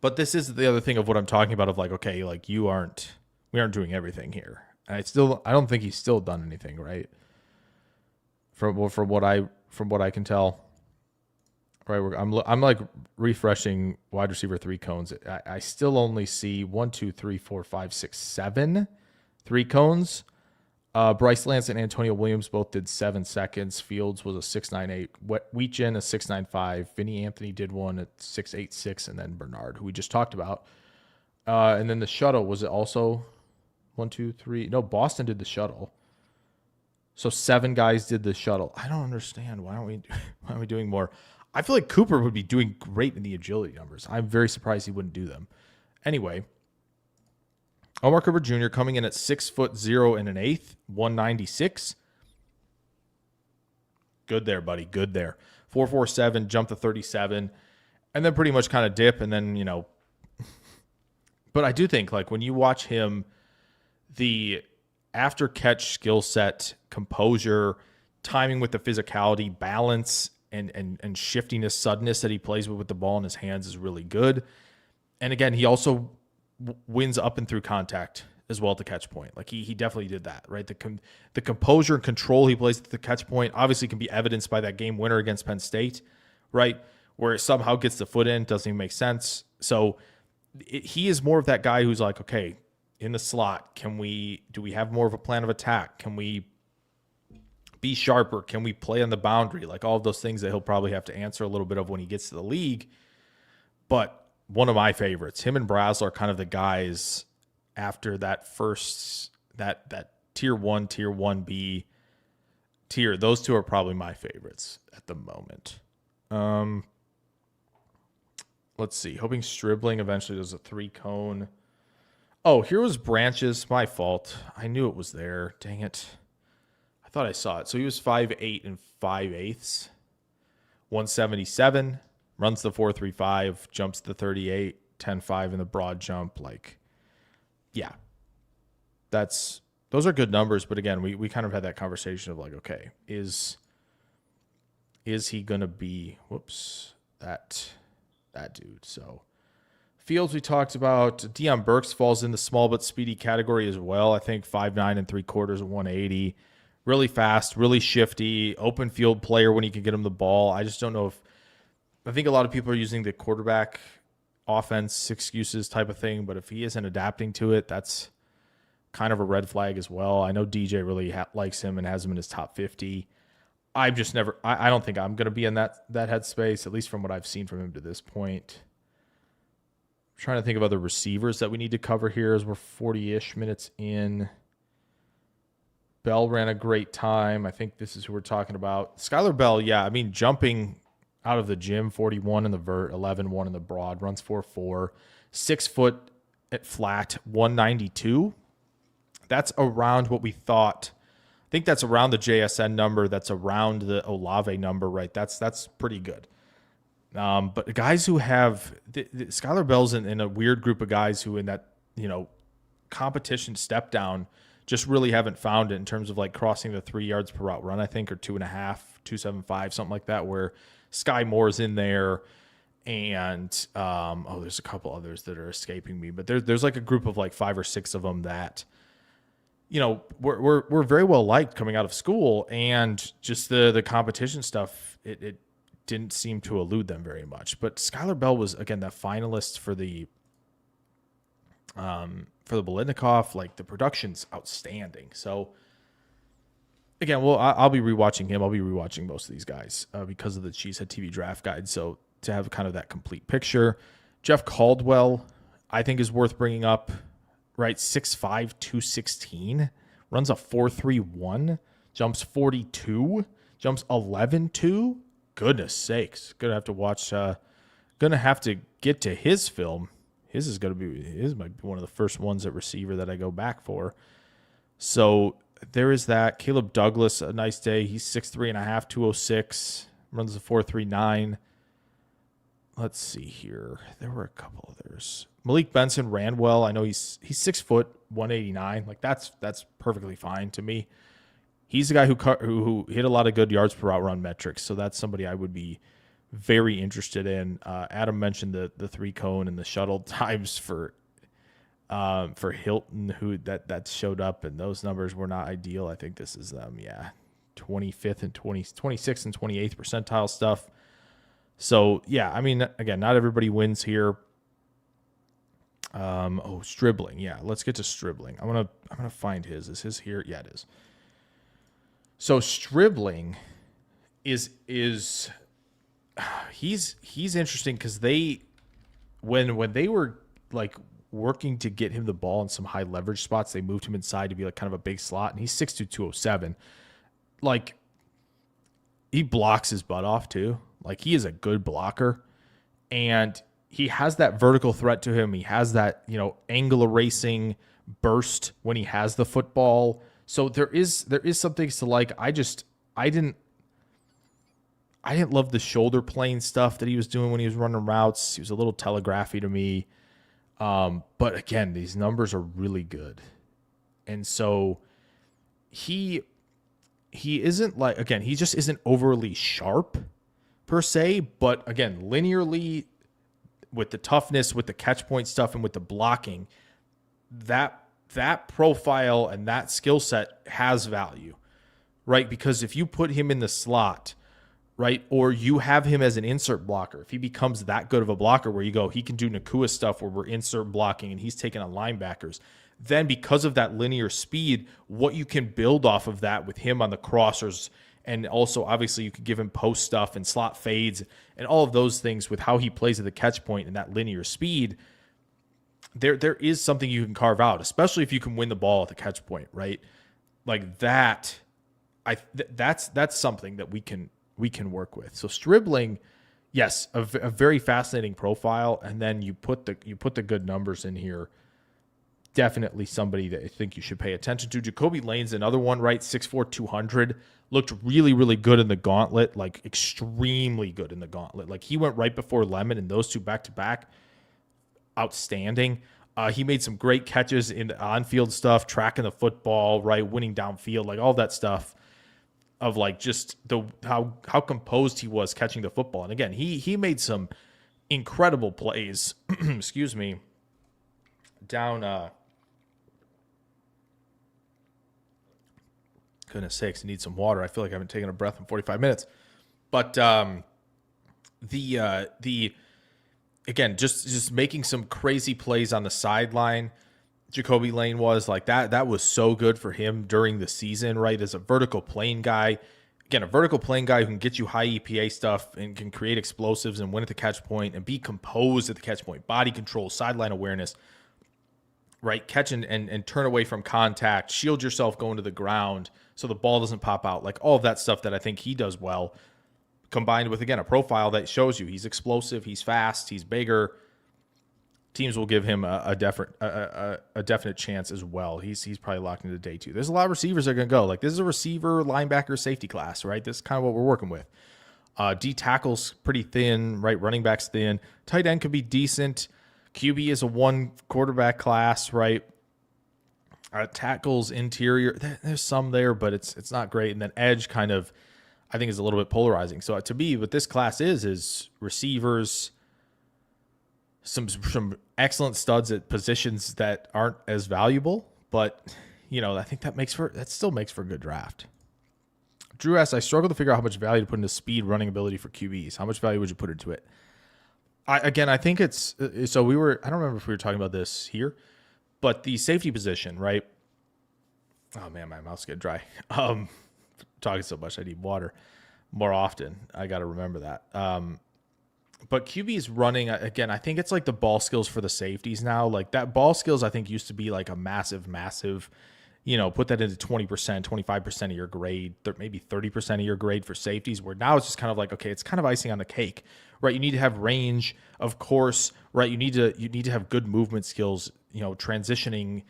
But this is the other thing of what I'm talking about, of like, okay, like we aren't doing everything here. And I don't think he's still done anything, right? From what I can tell. Right, I'm like refreshing wide receiver 3 cones. I still only see 1, 2, 3, 4, 5, 6, 7 3 cones. Bryce Lance and Antonio Williams both did 7 seconds. Fields was a 6.98. Weetjen a 6.95. Vinny Anthony did one at 6.86, and then Bernard, who we just talked about. And then the shuttle, was it also 1, 2, 3? No, Boston did the shuttle. So 7 guys did the shuttle. I don't understand. Why aren't we doing more? I feel like Cooper would be doing great in the agility numbers. I'm very surprised he wouldn't do them. Anyway, Omar Cooper Jr. coming in at 6'0" and an eighth, 196. Good there, buddy. Good there. 4.47, jump to 37, and then pretty much kind of dip, and then, But I do think, like, when you watch him, the after catch skill set, composure, timing with the physicality, balance, and shiftiness, suddenness that he plays with the ball in his hands is really good. And again, he also wins up and through contact as well at the catch point. Like he definitely did that, right? The composure and control he plays at the catch point obviously can be evidenced by that game winner against Penn State, right? Where it somehow gets the foot in, doesn't even make sense. So he is more of that guy who's like, okay, in the slot, do we have more of a plan of attack? Can we be sharper? Can we play on the boundary? Like all of those things that he'll probably have to answer a little bit of when he gets to the league. But one of my favorites, him and Brazel are kind of the guys after that first, that tier 1, tier 1B tier. Those two are probably my favorites at the moment. Let's see. Hoping Stribling eventually does a 3-cone. Oh, here was Branches. My fault. I knew it was there. Dang it. I thought I saw it. So he was 5'8" and 5/8, 177, runs the 4.35, jumps the 38, 10.5 in the broad jump. Like, yeah, those are good numbers. But again, we kind of had that conversation of like, okay, is he gonna be that dude? So Fields we talked about. Deion Burks falls in the small but speedy category as well. I think 5'9" and 3/4 at 180. Really fast, really shifty, open field player when he can get him the ball. I just don't know I think a lot of people are using the quarterback offense excuses type of thing, but if he isn't adapting to it, that's kind of a red flag as well. I know DJ really likes him and has him in his top 50. I've just never. I don't think I'm going to be in that headspace, at least from what I've seen from him to this point. I'm trying to think of other receivers that we need to cover here as we're 40-ish minutes in. Bell ran a great time. I think this is who we're talking about. Skylar Bell, yeah. I mean, jumping out of the gym, 41 in the vert, 11-1 in the broad, runs 4.4, 6 foot at flat, 192. That's around what we thought. I think that's around the JSN number. That's around the Olave number, right? That's pretty good. But the guys who have Skylar Bell's in a weird group of guys who in that, competition step down just really haven't found it in terms of like crossing the 3 yards per route run, I think, or 2.5, 2.75, something like that, where Sky Moore's in there. And there's a couple others that are escaping me, but there's like a group of like 5 or 6 of them that, we're very well liked coming out of school, and just the competition stuff, it didn't seem to elude them very much. But Skylar Bell was, again, that finalist for the Biletnikoff. Like, the production's outstanding. So again, I'll be rewatching him. I'll be rewatching most of these guys because of the Cheesehead TV draft guide. So to have kind of that complete picture, Jeff Caldwell, I think, is worth bringing up. Right, 6'5", 216, runs a 4.31, jumps 42, jumps 11.2. Goodness sakes, gonna have to watch. Gonna have to get to his film. His might be one of the first ones at receiver that I go back for. So there is that. Caleb Douglas, a nice day. He's 6'3.5", 206, runs a 4.39. Let's see here. There were a couple others. Malik Benson ran well. I know he's 6 foot, 189. Like, that's perfectly fine to me. He's the guy who hit a lot of good yards per route run metrics. So that's somebody I would be very interested in. Adam mentioned the 3-cone and the shuttle times for Hilton, who that showed up, and those numbers were not ideal. I think this is 25th and 26th and 28th percentile stuff. So, yeah, I mean, again, not everybody wins here. Stribling. Yeah, let's get to Stribling. I'm gonna find his. Is his here? Yeah, it is. So Stribling is he's interesting because when they were like working to get him the ball in some high leverage spots, they moved him inside to be like kind of a big slot, and he's 6'2", 207. Like, he blocks his butt off too. Like, he is a good blocker, and he has that vertical threat to him. He has that, angle erasing burst when he has the football. So there is some things to like. I didn't love the shoulder plane stuff that he was doing when he was running routes. He was a little telegraphy to me. But again, these numbers are really good. And so he isn't like, again, he just isn't overly sharp per se, but again, linearly, with the toughness, with the catch point stuff, and with the blocking, that profile and that skill set has value, right? Because if you put him in the slot, right, or you have him as an insert blocker, if he becomes that good of a blocker where you go, he can do Nakua stuff where we're insert blocking and he's taking on linebackers, then because of that linear speed, what you can build off of that with him on the crossers, and also obviously you could give him post stuff and slot fades and all of those things with how he plays at the catch point and that linear speed, there is something you can carve out, especially if you can win the ball at the catch point, right? Like that, that's something that we can work with. So Stribling, yes, a very fascinating profile, and then you put the good numbers in here. Definitely somebody that I think you should pay attention to. Jacoby Lane's another one, right? 6'4", 200. Looked really, really good in the gauntlet, like extremely good in the gauntlet. Like, he went right before Lemon, and those two back-to-back, outstanding. He made some great catches in the on-field stuff, tracking the football, right, winning downfield, like all that stuff of like just how composed he was catching the football. And again, he made some incredible plays, excuse me, down goodness sakes, I need some water. I feel like I haven't taken a breath in 45 minutes. But again, just making some crazy plays on the sideline. Jacoby Lane was like that. That was so good for him during the season, right? As a vertical plane guy, again, a vertical playing guy who can get you high EPA stuff and can create explosives and win at the catch point and be composed at the catch point, body control, sideline awareness, right? Catch and turn away from contact, shield yourself going to the ground so the ball doesn't pop out. Like all of that stuff that I think he does well, combined with, again, a profile that shows you he's explosive, he's fast, he's bigger. Teams will give him a definite chance as well. He's probably locked into day 2. There's a lot of receivers that are going to go. Like, this is a receiver, linebacker, safety class, right? This is kind of what we're working with. D tackle's pretty thin, right? Running back's thin. Tight end could be decent. QB is a 1 quarterback class, right? Tackles, interior, there's some there, but it's not great. And then edge kind of, I think, is a little bit polarizing. So to me, what this class is receivers, some excellent studs at positions that aren't as valuable, but I think that still makes for a good draft. Drew asks, I struggle to figure out how much value to put into speed, running ability for QBs. How much value would you put into it? I think it's, so I don't remember if we were talking about this here, but the safety position, right? Oh man, my mouth's getting dry. Talking so much, I need water more often. I got to remember that. But QB's running, again, I think it's like the ball skills for the safeties now. Like that ball skills, I think, used to be like a massive, put that into 20%, 25% of your grade, maybe 30% of your grade for safeties, where now it's just kind of like, okay, it's kind of icing on the cake, right? You need to have range, of course, right? You need to have good movement skills, transitioning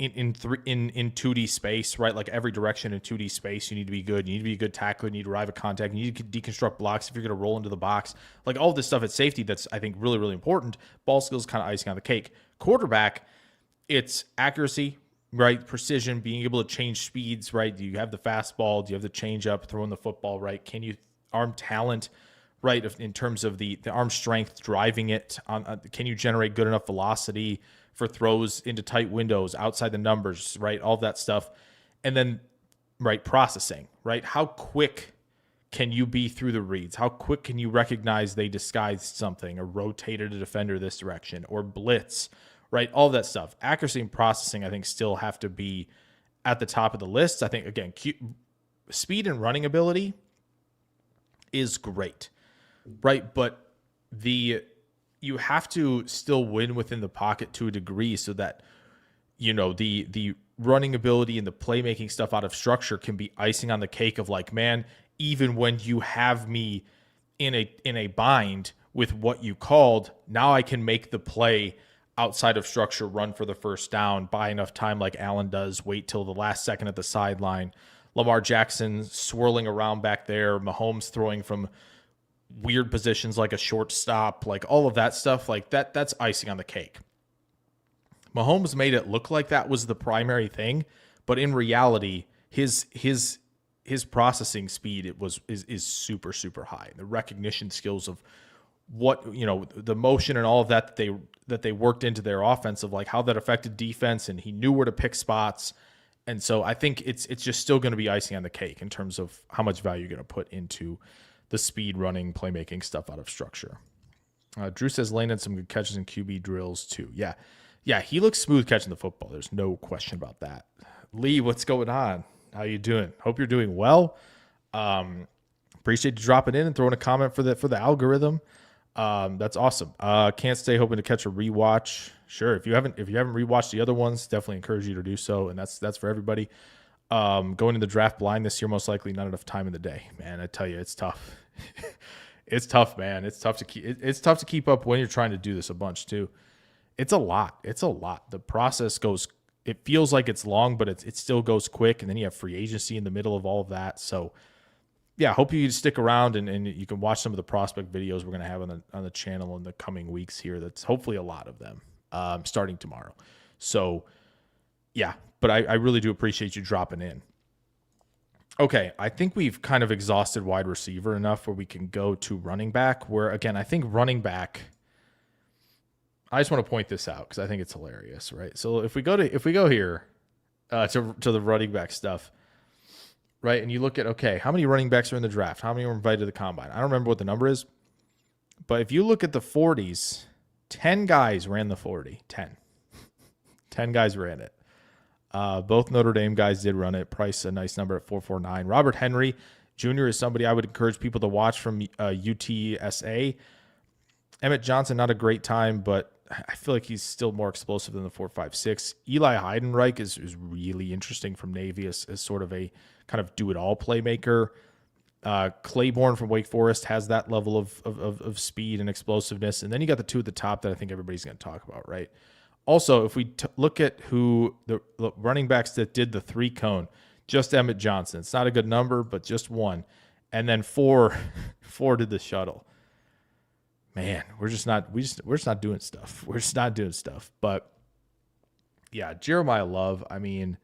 in 2D space, right? Like every direction in 2D space, you need to be good. You need to be a good tackler. You need to arrive at contact. You need to deconstruct blocks if you're going to roll into the box. Like all this stuff at safety, that's, I think, really, really important. Ball skills kind of icing on the cake. Quarterback, it's accuracy, right? Precision, being able to change speeds, right? Do you have the fastball? Do you have the changeup, throwing the football, right? Can you arm talent, right? In terms of the arm strength, driving it on, can you generate good enough velocity for throws into tight windows, outside the numbers, right? All of that stuff. And then, right, processing, right? How quick can you be through the reads? How quick can you recognize they disguised something or rotated a defender this direction or blitz, right? All of that stuff. Accuracy and processing, I think, still have to be at the top of the list. I think, again, speed and running ability is great, right? But you have to still win within the pocket to a degree so that, the running ability and the playmaking stuff out of structure can be icing on the cake of like, man, even when you have me in a bind with what you called, now I can make the play outside of structure, run for the first down, buy enough time like Allen does, wait till the last second at the sideline. Lamar Jackson swirling around back there, Mahomes throwing from weird positions like a shortstop, like all of that stuff, like that's icing on the cake. Mahomes made it look like that was the primary thing, but in reality, his processing speed is super, super high. The recognition skills of what, the motion and all of that they worked into their offense, of like how that affected defense, and he knew where to pick spots. And so I think it's just still going to be icing on the cake in terms of how much value you're going to put into the speed, running, playmaking stuff out of structure. Drew says Lane had some good catches in QB drills too. Yeah, he looks smooth catching the football. There's no question about that. Lee, what's going on? How you doing? Hope you're doing well. Appreciate you dropping in and throwing a comment for the algorithm. That's awesome. Can't stay hoping to catch a rewatch. Sure, if you haven't rewatched the other ones, definitely encourage you to do so, and that's for everybody. Going to the draft blind this year, most likely not enough time in the day. Man, I tell you, it's tough. It's tough, man. It's tough to keep up when you're trying to do this a bunch too. It's a lot. The process goes. It feels like it's long, but it still goes quick. And then you have free agency in the middle of all of that. So, yeah, hope you stick around and you can watch some of the prospect videos we're going to have on the channel in the coming weeks here. That's hopefully a lot of them starting tomorrow. So, yeah, but I really do appreciate you dropping in. Okay, I think we've kind of exhausted wide receiver enough where we can go to running back, where, again, I think running back, I just want to point this out because I think it's hilarious, right? So if we go here to the running back stuff, right, and you look at, okay, how many running backs are in the draft? How many were invited to the combine? I don't remember what the number is, but if you look at the 40s, 10 guys ran the 40. 10 guys ran it. Both Notre Dame guys did run it. Price, a nice number at 4.49. Robert Henry Jr. is somebody I would encourage people to watch from UTSA. Emmett Johnson, not a great time, but I feel like he's still more explosive than the 4.56. Eli Heidenreich is really interesting from Navy as sort of a kind of do-it-all playmaker. Claiborne from Wake Forest has that level of speed and explosiveness. And then you got the two at the top that I think everybody's going to talk about, right? Also, if we look at who the running backs that did the 3-cone, just Emmett Johnson. It's not a good number, but just one. And then four did the shuttle. Man, we're just not doing stuff. We're just not doing stuff. But yeah, Jeremiyah Love, I mean,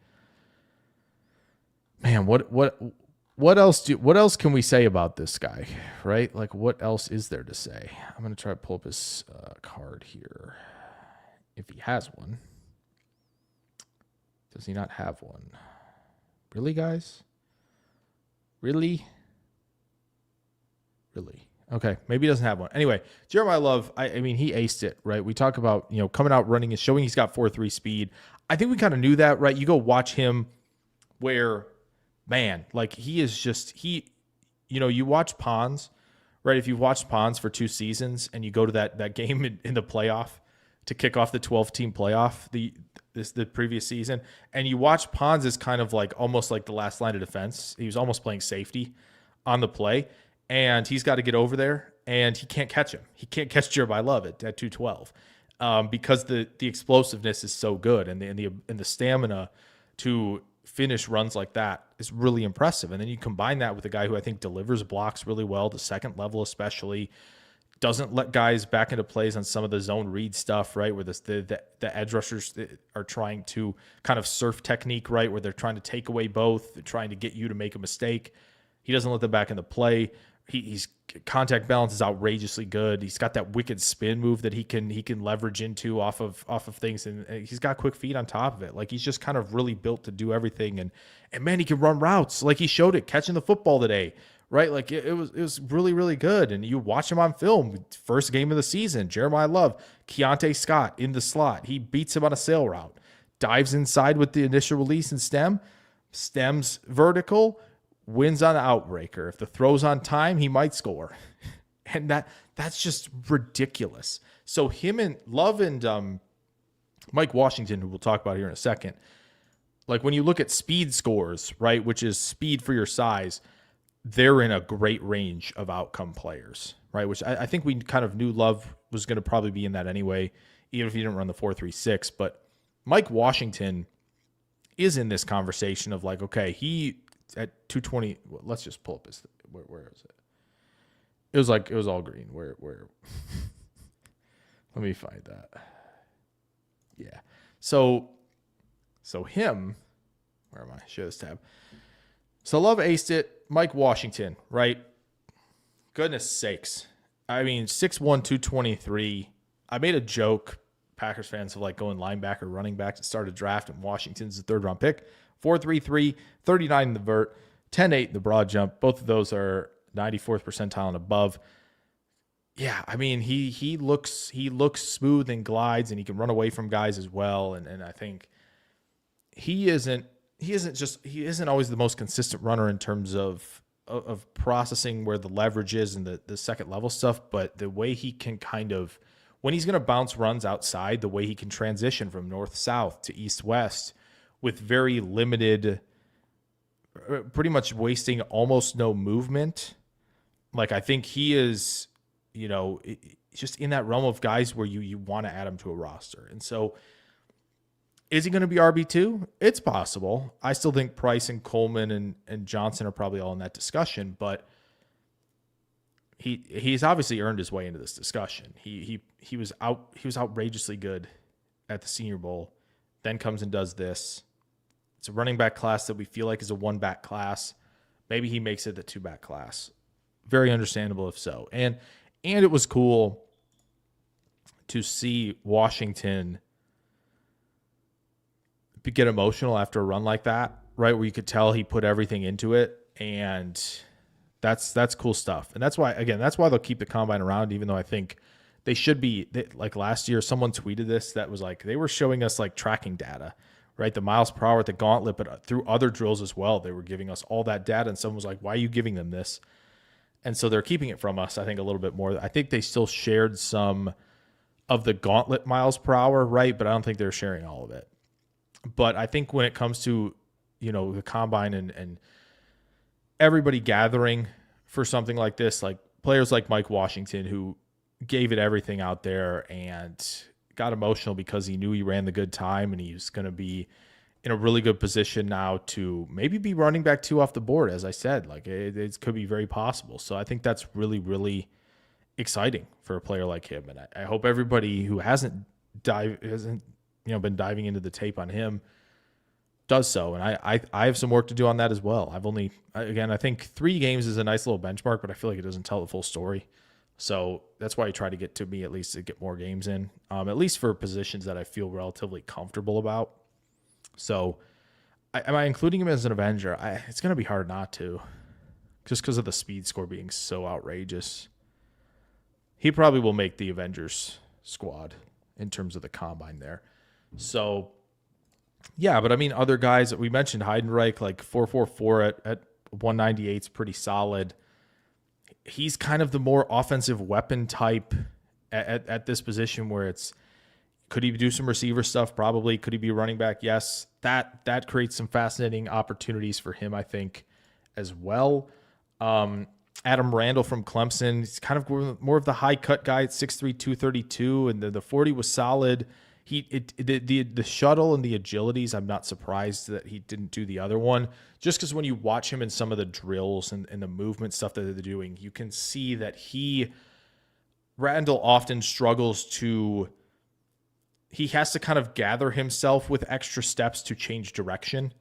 man, what else can we say about this guy, right? Like, what else is there to say? I'm going to try to pull up his card here. If he has one. Does he not have one? Really, guys? Really? Okay, maybe he doesn't have one. Anyway, Jeremiyah Love, I mean, he aced it, right? We talk about, coming out running and showing he's got 4.3 speed. I think we kind of knew that, right? You go watch him where, man, like you watch Pons, right? If you've watched Pons for 2 seasons and you go to that game in the playoff to kick off the 12-team playoff the previous season, and you watch Pons as kind of like almost like the last line of defense. He was almost playing safety on the play. And he's got to get over there, and he can't catch him. He can't catch Jeremiyah Love at 212 because the explosiveness is so good, and the stamina to finish runs like that is really impressive. And then you combine that with a guy who I think delivers blocks really well, the second level especially, doesn't let guys back into plays on some of the zone read stuff, right, where the edge rushers are trying to kind of surf technique, right, where they're trying to take away both, they're trying to get you to make a mistake. He doesn't let them back into play. He's contact balance is outrageously good. He's got that wicked spin move that he can leverage into off of things, and he's got quick feet on top of it. Like, he's just kind of really built to do everything, and man, he can run routes. Like, he showed it catching the football today, right? Like, it was really, really good. And you watch him on film, first game of the season, Jeremiyah Love, Keontae Scott in the slot. He beats him on a sail route, dives inside with the initial release and stems vertical, wins on the outbreaker. If the throw's on time, he might score. And that's just ridiculous. So him and Love and Mike Washington, who we'll talk about here in a second, like when you look at speed scores, right, which is speed for your size, they're in a great range of outcome players, right, which I think we kind of knew Love was going to probably be in that anyway, even if he didn't run the 4.36. But Mike Washington is in this conversation of like, okay, he at 220, well, let's just pull up his, where is it? It was all green. Where let me find that. Yeah. So him, where am I? Share this tab. So Love aced it. Mike Washington, right? Goodness sakes. I mean, 6'1", 223. I made a joke, Packers fans, of like going linebacker, running back to start a draft, and Washington's the 3rd round pick. 4.33, 39 in the vert, 10.8 in the broad jump. Both of those are 94th percentile and above. Yeah, I mean, he looks smooth and glides, and he can run away from guys as well. And I think he isn't always the most consistent runner in terms of processing where the leverage is and the second level stuff, but the way he can kind of, when he's going to bounce runs outside, the way he can transition from north-south to east-west with very limited, pretty much wasting almost no movement. Like, I think he is, just in that realm of guys where you want to add him to a roster. And so is he going to be RB2? It's possible. I still think Price and Coleman and Johnson are probably all in that discussion, but he's obviously earned his way into this discussion. He was outrageously good at the Senior Bowl, then comes and does this. It's a running back class that we feel like is a 1-back class. Maybe he makes it the 2-back class. Very understandable if so. And it was cool to see Washington get emotional after a run like that, right? Where you could tell he put everything into it, and that's cool stuff. And that's why they'll keep the combine around, even though I think they should be, like last year, someone tweeted this that was like, they were showing us like tracking data, right? The miles per hour at the gauntlet, but through other drills as well, they were giving us all that data. And someone was like, why are you giving them this? And so they're keeping it from us, I think, a little bit more. I think they still shared some of the gauntlet miles per hour, right? But I don't think they're sharing all of it. But I think when it comes to, the combine and everybody gathering for something like this, like players like Mike Washington, who gave it everything out there and got emotional because he knew he ran the good time and he's going to be in a really good position now to maybe be running back 2 off the board. As I said, like it could be very possible. So I think that's really, really exciting for a player like him. And I hope everybody who hasn't been diving into the tape on him does so. And I have some work to do on that as well. I think 3 games is a nice little benchmark, but I feel like it doesn't tell the full story. So that's why I try to get to me at least to get more games in, at least for positions that I feel relatively comfortable about. So am I including him as an Avenger? It's going to be hard not to, just because of the speed score being so outrageous. He probably will make the Avengers squad in terms of the combine there. So, yeah, but I mean, other guys that we mentioned, Heidenreich, like 4.44 at 198 is pretty solid. He's kind of the more offensive weapon type at this position where it's, could he do some receiver stuff? Probably. Could he be running back? Yes. That creates some fascinating opportunities for him, I think, as well. Adam Randall from Clemson, he's kind of more of the high cut guy at 6'3", 232, and the 40 was solid. The shuttle and the agilities, I'm not surprised that he didn't do the other one, just because when you watch him in some of the drills and the movement stuff that they're doing, you can see that Randall often struggles he has to kind of gather himself with extra steps to change direction.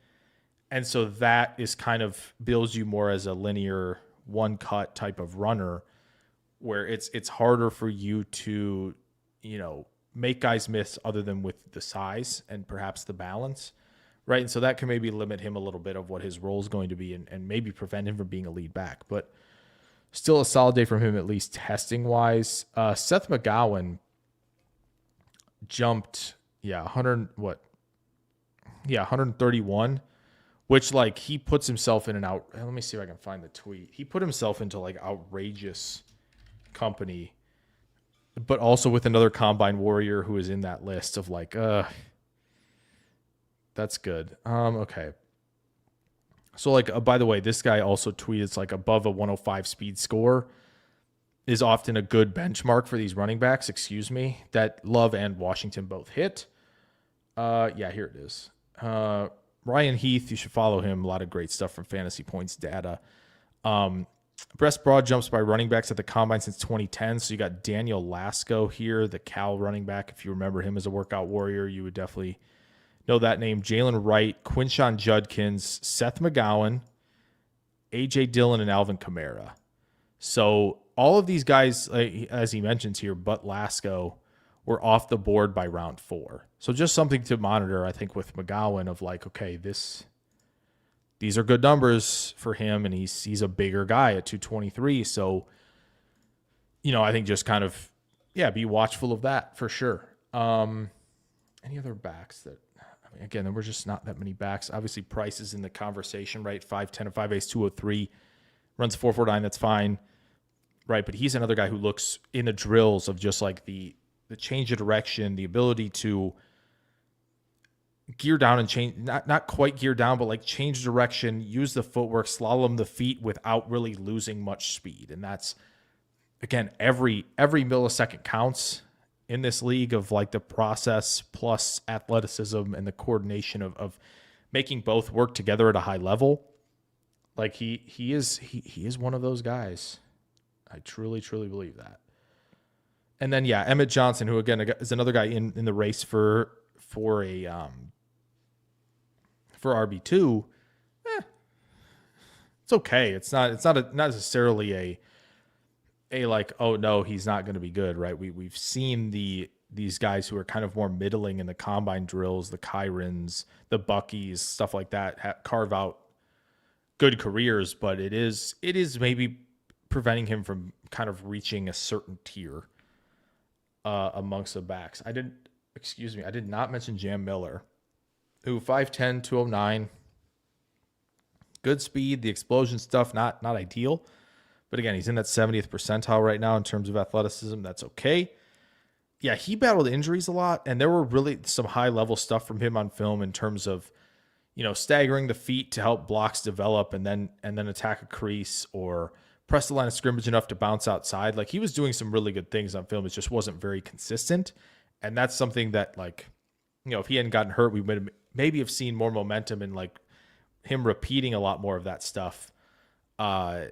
And so that is kind of builds you more as a linear one cut type of runner, where it's harder for you to, make guys miss other than with the size and perhaps the balance, right? And so that can maybe limit him a little bit of what his role is going to be and maybe prevent him from being a lead back. But still a solid day from him, at least testing-wise. Seth McGowan jumped, 131, which, like, he puts himself in let me see if I can find the tweet. He put himself into, like, outrageous company, but also with another combine warrior who is in that list of, like, that's good. Okay. So, like, by the way, this guy also tweeted, it's like above a 105 speed score is often a good benchmark for these running backs, that Love and Washington both hit. Here it is. Ryan Heath, you should follow him. A lot of great stuff from Fantasy Points data. Breast broad jumps by running backs at the combine since 2010. So you got Daniel Lasco here, the Cal running back. If you remember him as a workout warrior, you would definitely know that name. Jalen Wright, Quinshon Judkins, Seth McGowan, A.J. Dillon, and Alvin Kamara. So all of these guys, as he mentions here, but Lasco, were off the board by round 4. So just something to monitor, I think, with McGowan of like, okay, these are good numbers for him, and he's a bigger guy at 223. So, I think just kind of, be watchful of that for sure. Any other backs that, again, there were just not that many backs. Obviously, Price is in the conversation, right? 5'10" and 5'8", 203, runs 4.49. That's fine, right? But he's another guy who looks in the drills of just like the change of direction, the ability to gear down and change, not quite gear down, but like change direction, use the footwork, slalom the feet without really losing much speed. And that's, again, every millisecond counts in this league of like the process plus athleticism and the coordination of making both work together at a high level. Like he is one of those guys. I truly, truly believe that. And then, Emmett Johnson, who again is another guy in the race for RB2. It's okay. It's not necessarily a like, oh no, he's not going to be good, right? We've seen these guys who are kind of more middling in the combine drills, the Kyrens, the Buckies, stuff like that, carve out good careers, but it is maybe preventing him from kind of reaching a certain tier amongst the backs. I did not mention Jam Miller who 5'10", 209. Good speed. The explosion stuff, not ideal. But again, he's in that 70th percentile right now in terms of athleticism. That's okay. Yeah, he battled injuries a lot, and there were really some high-level stuff from him on film in terms of, staggering the feet to help blocks develop and then attack a crease or press the line of scrimmage enough to bounce outside. Like, he was doing some really good things on film. It just wasn't very consistent. And that's something that, like, if he hadn't gotten hurt, we would maybe have seen more momentum and, like, him repeating a lot more of that stuff. And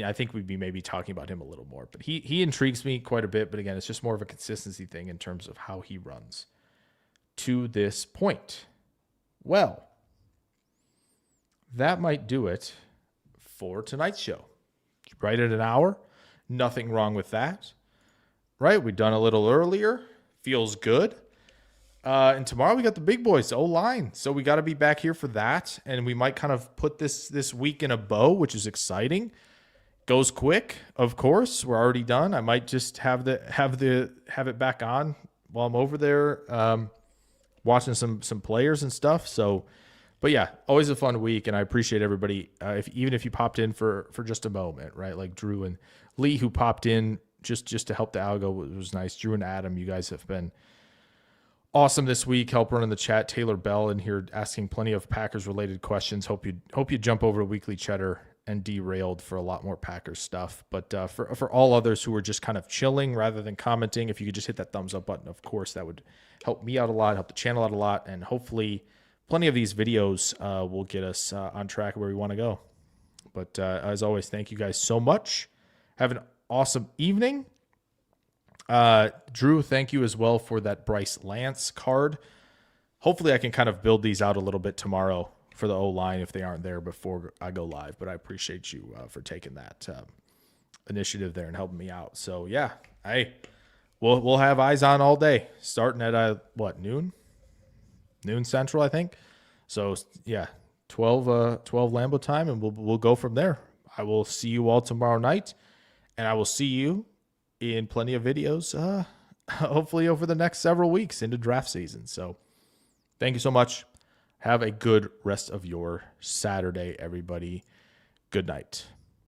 I think we'd be maybe talking about him a little more. But he intrigues me quite a bit. But again, it's just more of a consistency thing in terms of how he runs to this point. Well, that might do it for tonight's show. Right at an hour. Nothing wrong with that. Right? We've done a little earlier. Feels good. And tomorrow we got the big boys, O-line. So we got to be back here for that. And we might kind of put this week in a bow, which is exciting. Goes quick, of course. We're already done. I might just have it back on while I'm over there watching some players and stuff. So, but yeah, always a fun week, and I appreciate everybody. Even if you popped in for just a moment, right? Like Drew and Lee, who popped in just to help the algo, was nice. Drew and Adam, you guys have been awesome this week. Help running the chat. Taylor Bell in here asking plenty of Packers related questions. Hope you jump over to Weekly Cheddar and Derailed for a lot more Packers stuff. But for all others who are just kind of chilling rather than commenting, if you could just hit that thumbs up button, of course, that would help me out a lot, help the channel out a lot, and hopefully plenty of these videos will get us on track where we want to go. But as always, thank you guys so much. Have an awesome evening. Drew, thank you as well for that Bryce Lance card. Hopefully I can kind of build these out a little bit tomorrow for the O-line if they aren't there before I go live. But I appreciate you for taking that initiative there and helping me out. So, yeah, we'll have eyes on all day, starting at, noon? Noon Central, I think. So, yeah, 12 Lambeau time, and we'll go from there. I will see you all tomorrow night, and I will see you in plenty of videos, hopefully over the next several weeks into draft season. So thank you so much. Have a good rest of your Saturday, everybody. Good night.